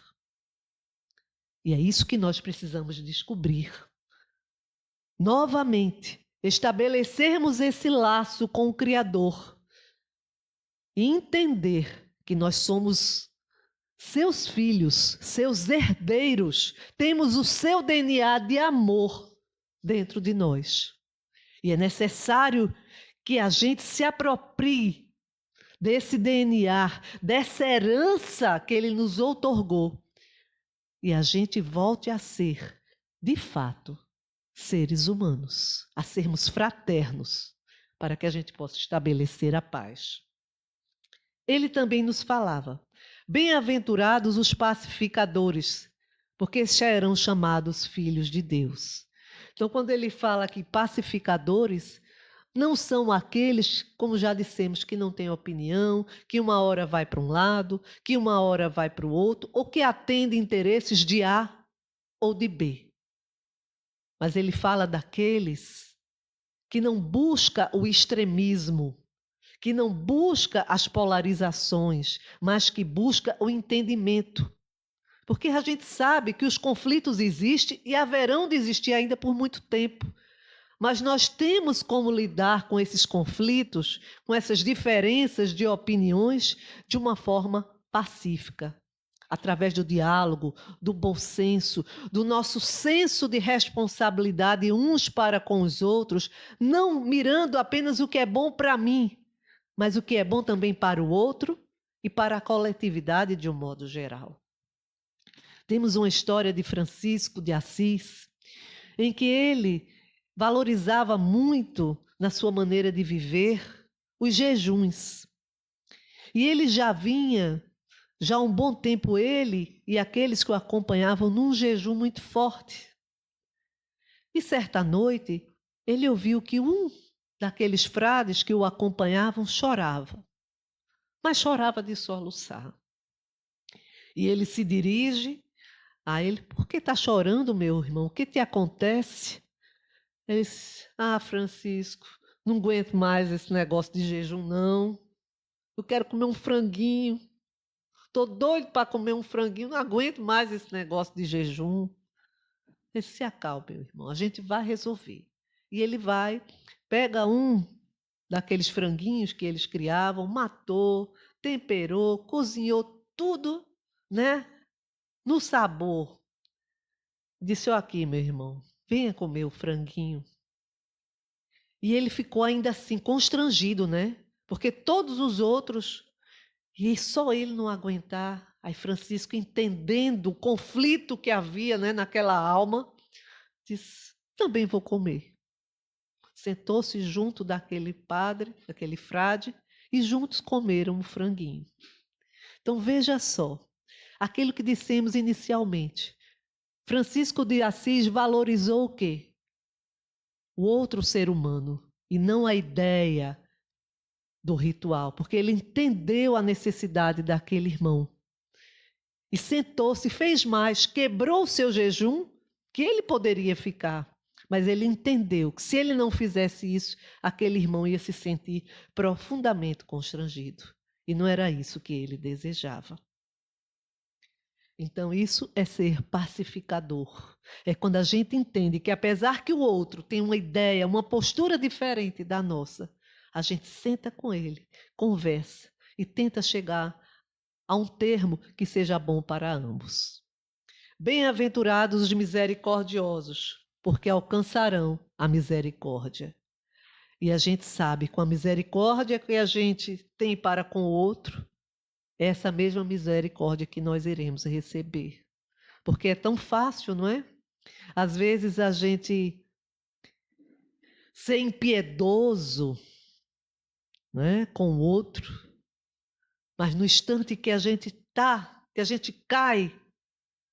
E é isso que nós precisamos descobrir. Novamente, estabelecermos esse laço com o Criador e entender que nós somos seus filhos, seus herdeiros, temos o seu DNA de amor dentro de nós. E é necessário que a gente se aproprie desse DNA, dessa herança que ele nos outorgou. E a gente volte a ser, de fato, seres humanos, a sermos fraternos, para que a gente possa estabelecer a paz. Ele também nos falava: bem-aventurados os pacificadores, porque serão chamados filhos de Deus. Então, quando ele fala que pacificadores, não são aqueles, como já dissemos, que não têm opinião, que uma hora vai para um lado, que uma hora vai para o outro, ou que atendem interesses de A ou de B. Mas ele fala daqueles que não busca o extremismo, que não busca as polarizações, mas que busca o entendimento. Porque a gente sabe que os conflitos existem e haverão de existir ainda por muito tempo. Mas nós temos como lidar com esses conflitos, com essas diferenças de opiniões, de uma forma pacífica, através do diálogo, do bom senso, do nosso senso de responsabilidade uns para com os outros, não mirando apenas o que é bom para mim, mas o que é bom também para o outro e para a coletividade de um modo geral. Temos uma história de Francisco de Assis, em que ele valorizava muito, na sua maneira de viver, os jejuns. E ele já vinha, já há um bom tempo, ele e aqueles que o acompanhavam, num jejum muito forte. E certa noite, ele ouviu que um daqueles frades que o acompanhavam chorava, mas chorava de soluçar. E ele se dirige a ele: por que está chorando, meu irmão? O que te acontece? Ele disse: Francisco, não aguento mais esse negócio de jejum, não. Eu quero comer um franguinho. Estou doido para comer um franguinho, não aguento mais esse negócio de jejum. Ele disse: se acalme, meu irmão, a gente vai resolver. E ele vai, pega um daqueles franguinhos que eles criavam, matou, temperou, cozinhou tudo, né? No sabor. Disse: ó, aqui, meu irmão, venha comer o franguinho. E ele ficou ainda assim constrangido, né? Porque todos os outros, e só ele não aguentar. Aí Francisco, entendendo o conflito que havia, né, naquela alma, disse: também vou comer. Sentou-se junto daquele padre, daquele frade, e juntos comeram o franguinho. Então veja só, aquilo que dissemos inicialmente. Francisco de Assis valorizou o quê? O outro ser humano, e não a ideia do ritual, porque ele entendeu a necessidade daquele irmão. E sentou-se, fez mais, quebrou o seu jejum, que ele poderia ficar. Mas ele entendeu que se ele não fizesse isso, aquele irmão ia se sentir profundamente constrangido. E não era isso que ele desejava. Então, isso é ser pacificador. É quando a gente entende que, apesar que o outro tem uma ideia, uma postura diferente da nossa, a gente senta com ele, conversa e tenta chegar a um termo que seja bom para ambos. Bem-aventurados os misericordiosos, porque alcançarão a misericórdia. E a gente sabe, com a misericórdia que a gente tem para com o outro, é essa mesma misericórdia que nós iremos receber. Porque é tão fácil, não é? Às vezes a gente ser impiedoso, não é, com o outro, mas no instante que a gente que a gente cai,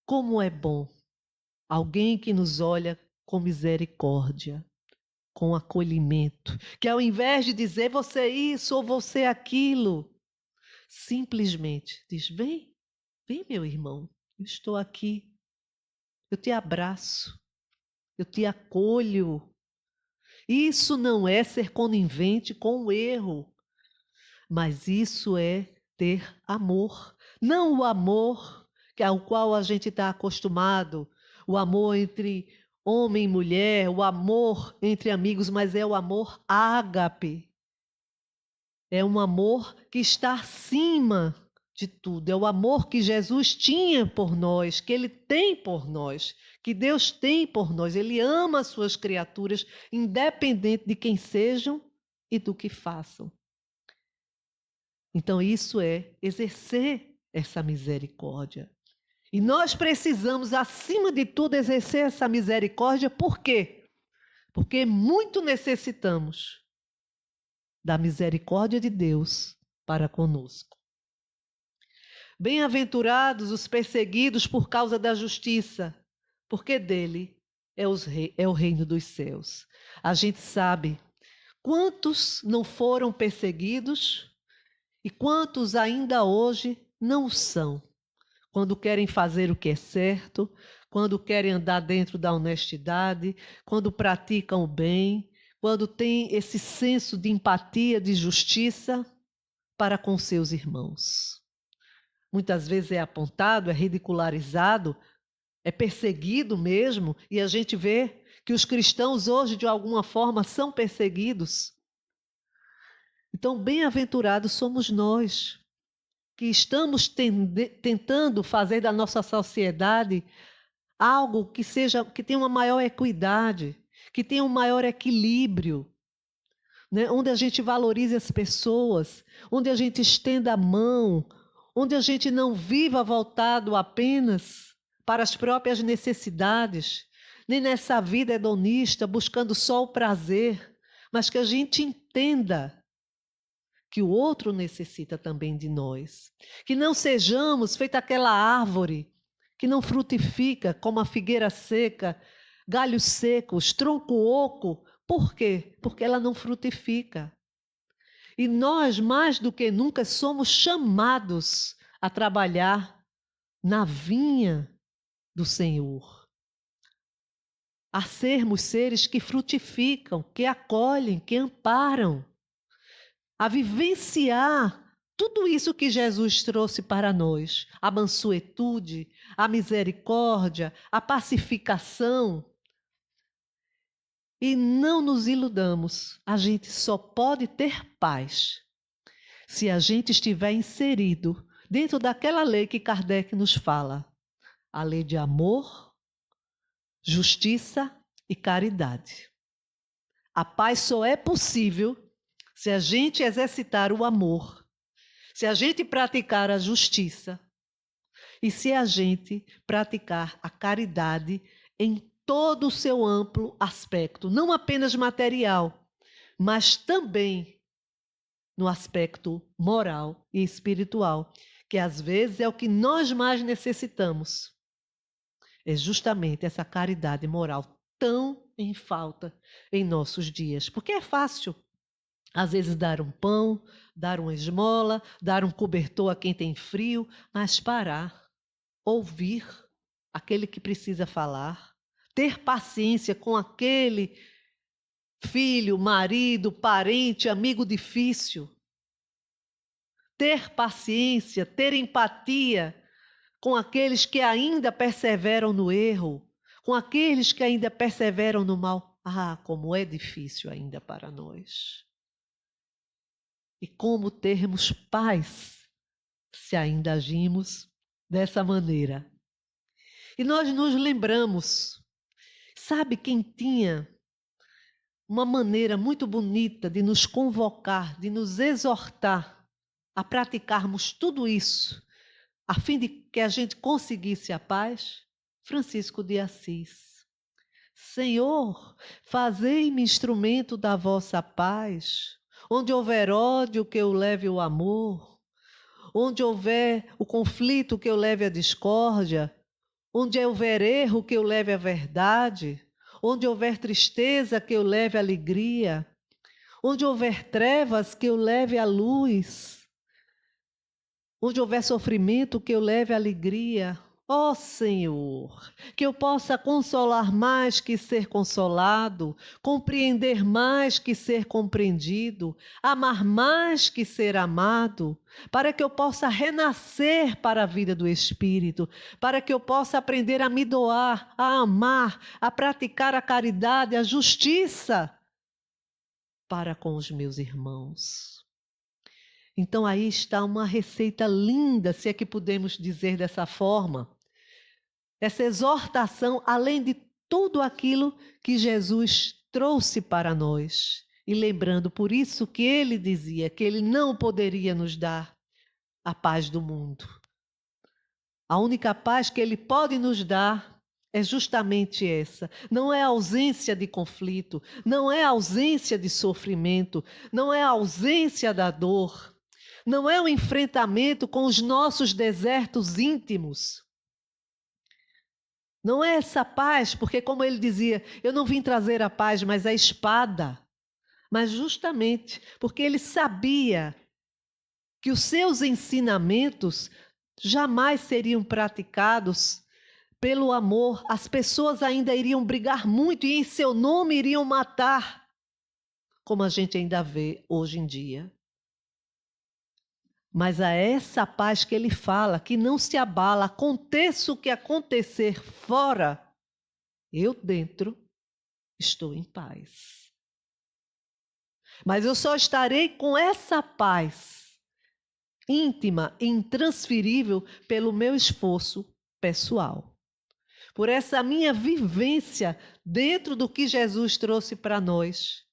como é bom alguém que nos olha com misericórdia, com acolhimento, que ao invés de dizer você é isso ou você é aquilo, simplesmente diz: vem, vem meu irmão, eu estou aqui, eu te abraço, eu te acolho, Isso não é ser conivente com o erro, mas isso é ter amor. Não o amor ao qual a gente está acostumado, o amor entre homem e mulher, o amor entre amigos, mas é o amor ágape. É um amor que está acima de tudo. É o amor que Jesus tinha por nós, que Ele tem por nós, que Deus tem por nós. Ele ama as suas criaturas, independente de quem sejam e do que façam. Então, isso é exercer essa misericórdia. E nós precisamos, acima de tudo, exercer essa misericórdia. Por quê? Porque muito necessitamos da misericórdia de Deus para conosco. Bem-aventurados os perseguidos por causa da justiça, porque dele é o reino dos céus. A gente sabe quantos não foram perseguidos e quantos ainda hoje não são. Quando querem fazer o que é certo, quando querem andar dentro da honestidade, quando praticam o bem, quando têm esse senso de empatia, de justiça para com seus irmãos. Muitas vezes é apontado, é ridicularizado, é perseguido mesmo, e a gente vê que os cristãos hoje, de alguma forma, são perseguidos. Então, bem-aventurados somos nós, que estamos tentando fazer da nossa sociedade algo que tenha uma maior equidade, que tenha um maior equilíbrio, né? Onde a gente valorize as pessoas, onde a gente estenda a mão, onde a gente não viva voltado apenas para as próprias necessidades, nem nessa vida hedonista, buscando só o prazer, mas que a gente entenda que o outro necessita também de nós. Que não sejamos feita aquela árvore que não frutifica, como a figueira seca, galhos secos, tronco oco. Por quê? Porque ela não frutifica. E nós, mais do que nunca, somos chamados a trabalhar na vinha do Senhor. A sermos seres que frutificam, que acolhem, que amparam. A vivenciar tudo isso que Jesus trouxe para nós. A mansuetude, a misericórdia, a pacificação. E não nos iludamos, a gente só pode ter paz se a gente estiver inserido dentro daquela lei que Kardec nos fala. A lei de amor, justiça e caridade. A paz só é possível se a gente exercitar o amor, se a gente praticar a justiça e se a gente praticar a caridade em todo o seu amplo aspecto, não apenas material, mas também no aspecto moral e espiritual, que às vezes é o que nós mais necessitamos. É justamente essa caridade moral tão em falta em nossos dias, porque é fácil às vezes dar um pão, dar uma esmola, dar um cobertor a quem tem frio, mas parar, ouvir aquele que precisa falar, ter paciência com aquele filho, marido, parente, amigo difícil. Ter paciência, ter empatia com aqueles que ainda perseveram no erro, com aqueles que ainda perseveram no mal. Ah, como é difícil ainda para nós. E como termos paz se ainda agimos dessa maneira. E nós nos lembramos, sabe quem tinha uma maneira muito bonita de nos convocar, de nos exortar a praticarmos tudo isso, a fim de que a gente conseguisse a paz? Francisco de Assis. Senhor, fazei-me instrumento da vossa paz. Onde houver ódio, que eu leve o amor. Onde houver o conflito, que eu leve a discórdia. Onde houver erro, que eu leve a verdade. Onde houver tristeza, que eu leve a alegria. Onde houver trevas, que eu leve a luz. Onde houver sofrimento, que eu leve a alegria. Ó Senhor, que eu possa consolar mais que ser consolado, compreender mais que ser compreendido, amar mais que ser amado, para que eu possa renascer para a vida do Espírito, para que eu possa aprender a me doar, a amar, a praticar a caridade, a justiça para com os meus irmãos. Então aí está uma receita linda, se é que podemos dizer dessa forma. Essa exortação, além de tudo aquilo que Jesus trouxe para nós. E lembrando, por isso que ele dizia que ele não poderia nos dar a paz do mundo. A única paz que ele pode nos dar é justamente essa. Não é a ausência de conflito, não é a ausência de sofrimento, não é a ausência da dor, não é o enfrentamento com os nossos desertos íntimos. Não é essa paz, porque como ele dizia, eu não vim trazer a paz, mas a espada. Mas justamente porque ele sabia que os seus ensinamentos jamais seriam praticados pelo amor. As pessoas ainda iriam brigar muito e em seu nome iriam matar, como a gente ainda vê hoje em dia. Mas a essa paz que ele fala, que não se abala, aconteça o que acontecer fora, eu dentro estou em paz. Mas eu só estarei com essa paz íntima e intransferível pelo meu esforço pessoal. Por essa minha vivência dentro do que Jesus trouxe para nós,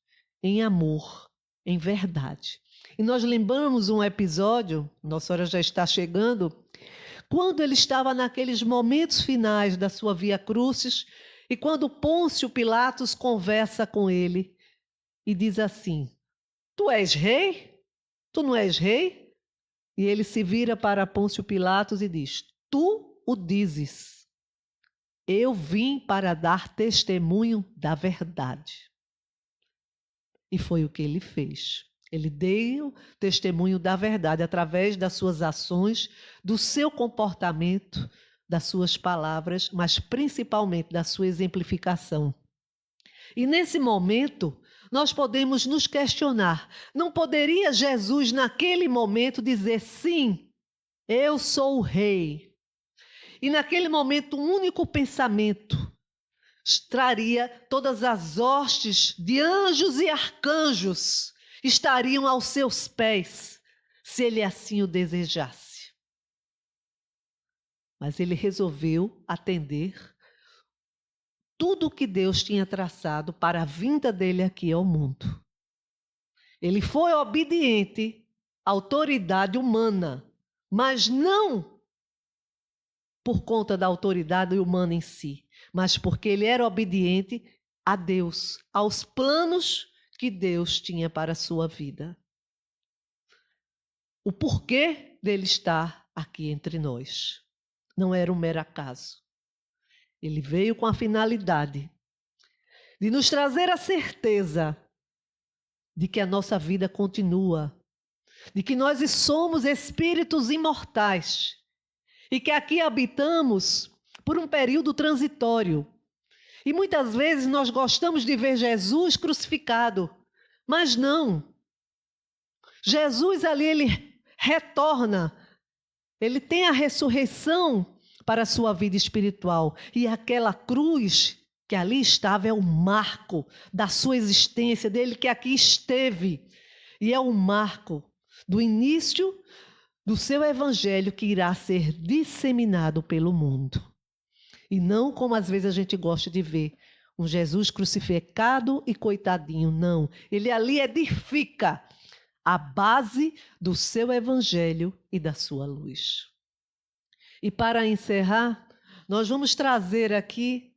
em amor, em verdade. E nós lembramos um episódio, nossa hora já está chegando, quando ele estava naqueles momentos finais da sua Via Crucis, e quando Pôncio Pilatos conversa com ele e diz assim: tu és rei? Tu não és rei? E ele se vira para Pôncio Pilatos e diz: tu o dizes. Eu vim para dar testemunho da verdade. E foi o que ele fez. Ele deu testemunho da verdade através das suas ações, do seu comportamento, das suas palavras, mas principalmente da sua exemplificação. E nesse momento, nós podemos nos questionar: não poderia Jesus, naquele momento, dizer sim, eu sou o rei? E naquele momento, um único pensamento traria todas as hostes de anjos e arcanjos estariam aos seus pés, se ele assim o desejasse. Mas ele resolveu atender tudo o que Deus tinha traçado para a vinda dele aqui ao mundo. Ele foi obediente à autoridade humana, mas não por conta da autoridade humana em si, mas porque ele era obediente a Deus, aos planos que Deus tinha para a sua vida. O porquê dele estar aqui entre nós não era um mero acaso. Ele veio com a finalidade de nos trazer a certeza de que a nossa vida continua, de que nós somos espíritos imortais e que aqui habitamos por um período transitório. E muitas vezes nós gostamos de ver Jesus crucificado, mas não. Jesus ali, ele retorna, ele tem a ressurreição para a sua vida espiritual. E aquela cruz que ali estava é o marco da sua existência, dele que aqui esteve. E é o marco do início do seu evangelho que irá ser disseminado pelo mundo. E não como às vezes a gente gosta de ver, um Jesus crucificado e coitadinho, não. Ele ali edifica a base do seu evangelho e da sua luz. E para encerrar, nós vamos trazer aqui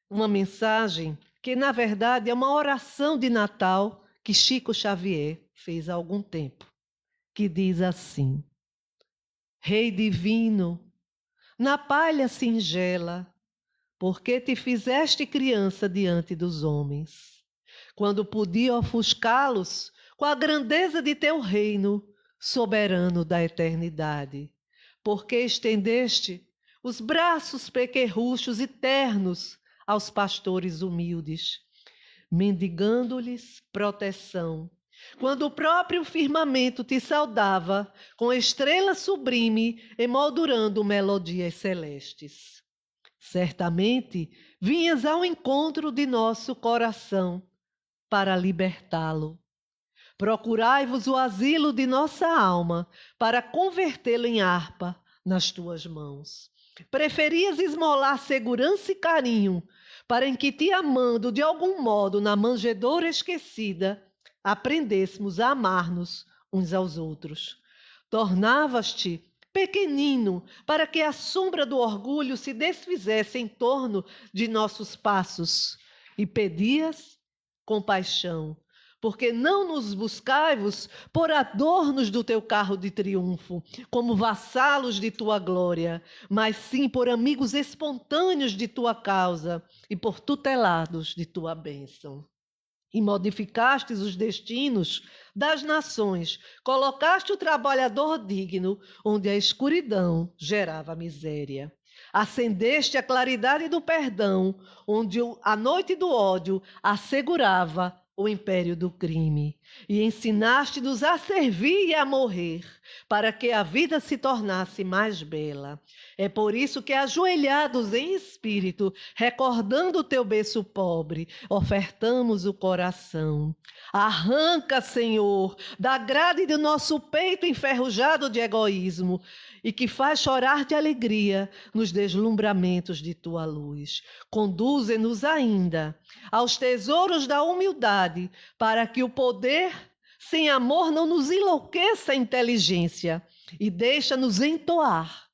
uma mensagem que, na verdade, é uma oração de Natal que Chico Xavier fez há algum tempo, que diz assim: Rei divino, na palha singela, porque te fizeste criança diante dos homens, quando podia ofuscá-los com a grandeza de teu reino, soberano da eternidade, porque estendeste os braços pequerruchos e ternos aos pastores humildes, mendigando-lhes proteção. Quando o próprio firmamento te saudava, com estrela sublime, emoldurando melodias celestes. Certamente vinhas ao encontro de nosso coração para libertá-lo. Procurai-vos o asilo de nossa alma para convertê-lo em harpa nas tuas mãos. Preferias esmolar segurança e carinho para em que te amando de algum modo na manjedoura esquecida, aprendêssemos a amar-nos uns aos outros. Tornavas-te pequenino para que a sombra do orgulho se desfizesse em torno de nossos passos e pedias compaixão, porque não nos buscai-vos por adornos do teu carro de triunfo, como vassalos de tua glória, mas sim por amigos espontâneos de tua causa e por tutelados de tua bênção. E modificastes os destinos das nações, colocaste o trabalhador digno onde a escuridão gerava miséria. Acendeste a claridade do perdão, onde a noite do ódio assegurava o império do crime. E ensinaste-nos a servir e a morrer, para que a vida se tornasse mais bela. É por isso que, ajoelhados em espírito, recordando o teu berço pobre, ofertamos o coração. Arranca, Senhor, da grade do nosso peito enferrujado de egoísmo e que faz chorar de alegria nos deslumbramentos de tua luz. Conduze-nos ainda aos tesouros da humildade, para que o poder sem amor não nos enlouqueça a inteligência e deixa-nos entoar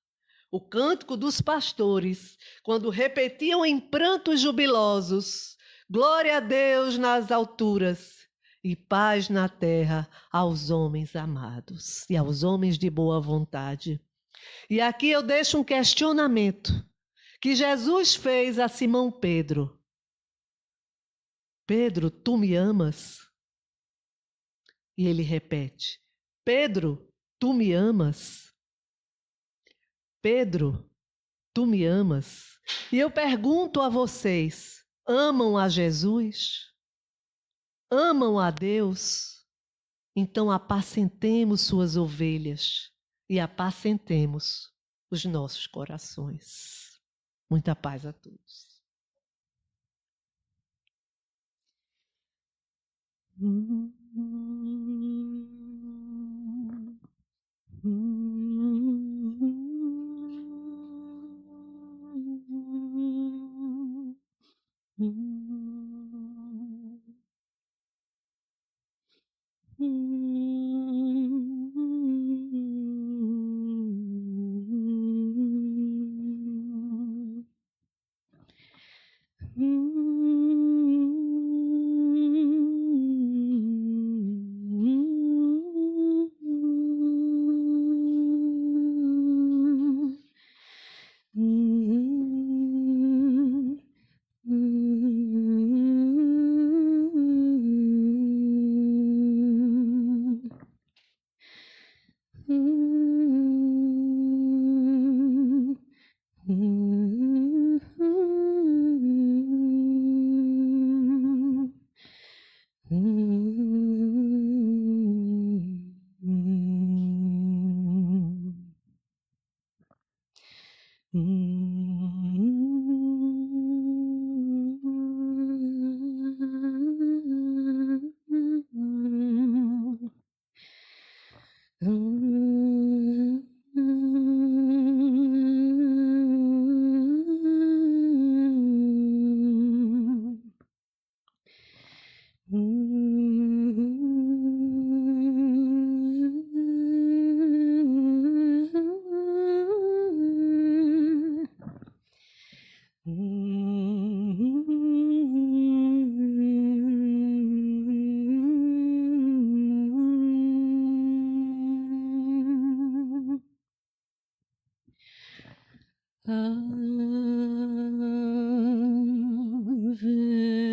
o cântico dos pastores, quando repetiam em prantos jubilosos: glória a Deus nas alturas e paz na terra aos homens amados e aos homens de boa vontade. E aqui eu deixo um questionamento que Jesus fez a Simão Pedro. Pedro, tu me amas? E ele repete: Pedro, tu me amas? Pedro, tu me amas? E eu pergunto a vocês: amam a Jesus? Amam a Deus? Então apacentemos suas ovelhas e apacentemos os nossos corações. Muita paz a todos. Ave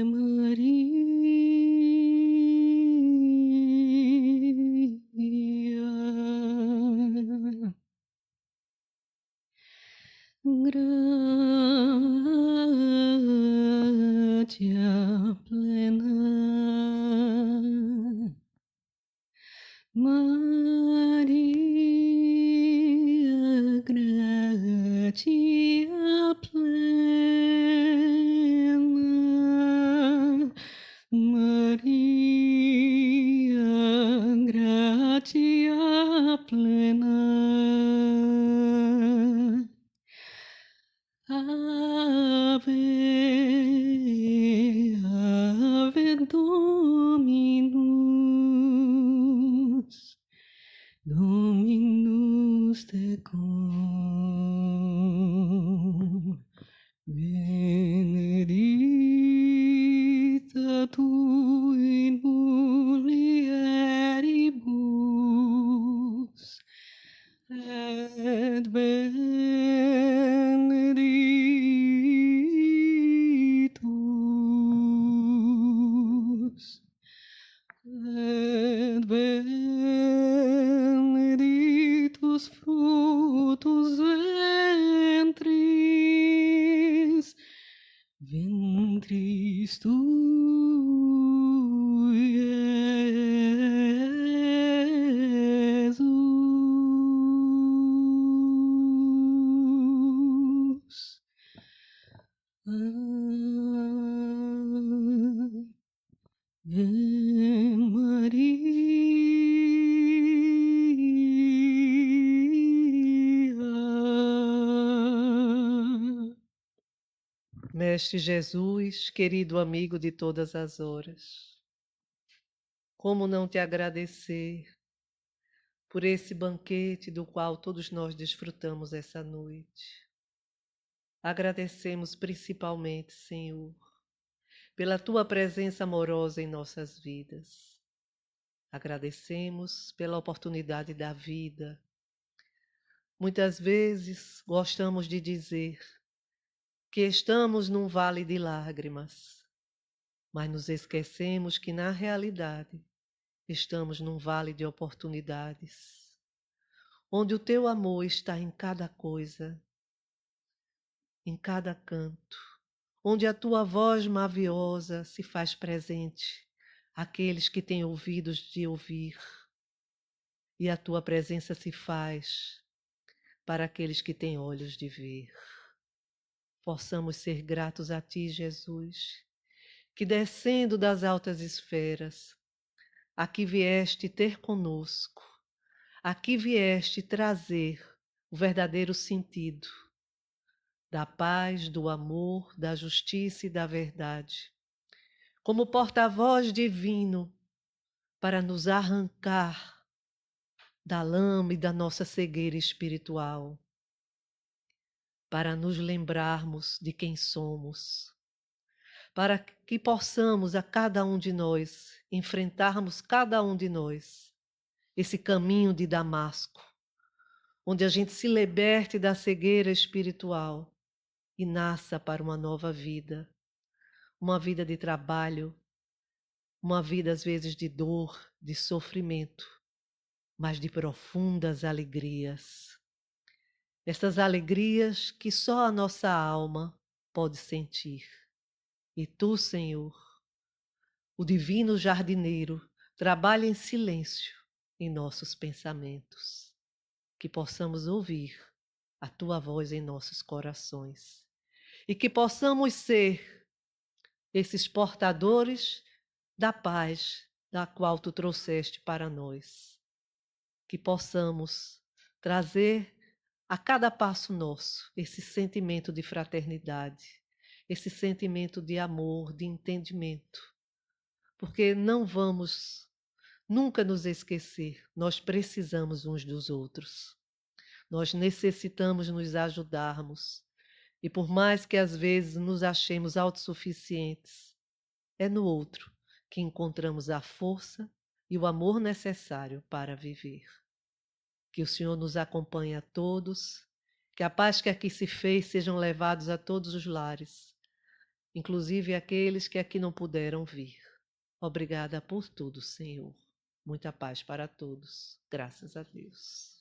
Maria. gratia plena, Maria, gratia plena, Maria, gratia plena. Ave, Ave Dominus, Dominus tecum, benedicta tu in mulieribus, et benedictus fructus ventris tui, Jesus. Ave Maria. Mestre Jesus, querido amigo de todas as horas, como não te agradecer por esse banquete do qual todos nós desfrutamos essa noite. Agradecemos principalmente, Senhor, pela tua presença amorosa em nossas vidas. Agradecemos pela oportunidade da vida. Muitas vezes gostamos de dizer que estamos num vale de lágrimas, mas nos esquecemos que, na realidade, estamos num vale de oportunidades, onde o teu amor está em cada coisa, em cada canto, onde a tua voz maviosa se faz presente àqueles que têm ouvidos de ouvir, e a tua presença se faz para aqueles que têm olhos de ver. Possamos ser gratos a ti, Jesus, que descendo das altas esferas, aqui vieste ter conosco, aqui vieste trazer o verdadeiro sentido da paz, do amor, da justiça e da verdade, como porta-voz divino para nos arrancar da lama e da nossa cegueira espiritual, para nos lembrarmos de quem somos, para que possamos a cada um de nós, enfrentarmos cada um de nós, esse caminho de Damasco, onde a gente se liberte da cegueira espiritual e nasça para uma nova vida, uma vida de trabalho, uma vida às vezes de dor, de sofrimento, mas de profundas alegrias. Essas alegrias que só a nossa alma pode sentir. E tu, Senhor, o divino jardineiro, trabalha em silêncio em nossos pensamentos, que possamos ouvir a tua voz em nossos corações e que possamos ser esses portadores da paz da qual tu trouxeste para nós, que possamos trazer a cada passo nosso esse sentimento de fraternidade, esse sentimento de amor, de entendimento, porque não vamos nunca nos esquecer, nós precisamos uns dos outros, nós necessitamos nos ajudarmos, e por mais que às vezes nos achemos autossuficientes, é no outro que encontramos a força e o amor necessário para viver. Que o Senhor nos acompanhe a todos, que a paz que aqui se fez sejam levados a todos os lares, inclusive aqueles que aqui não puderam vir. Obrigada por tudo, Senhor. Muita paz para todos. Graças a Deus.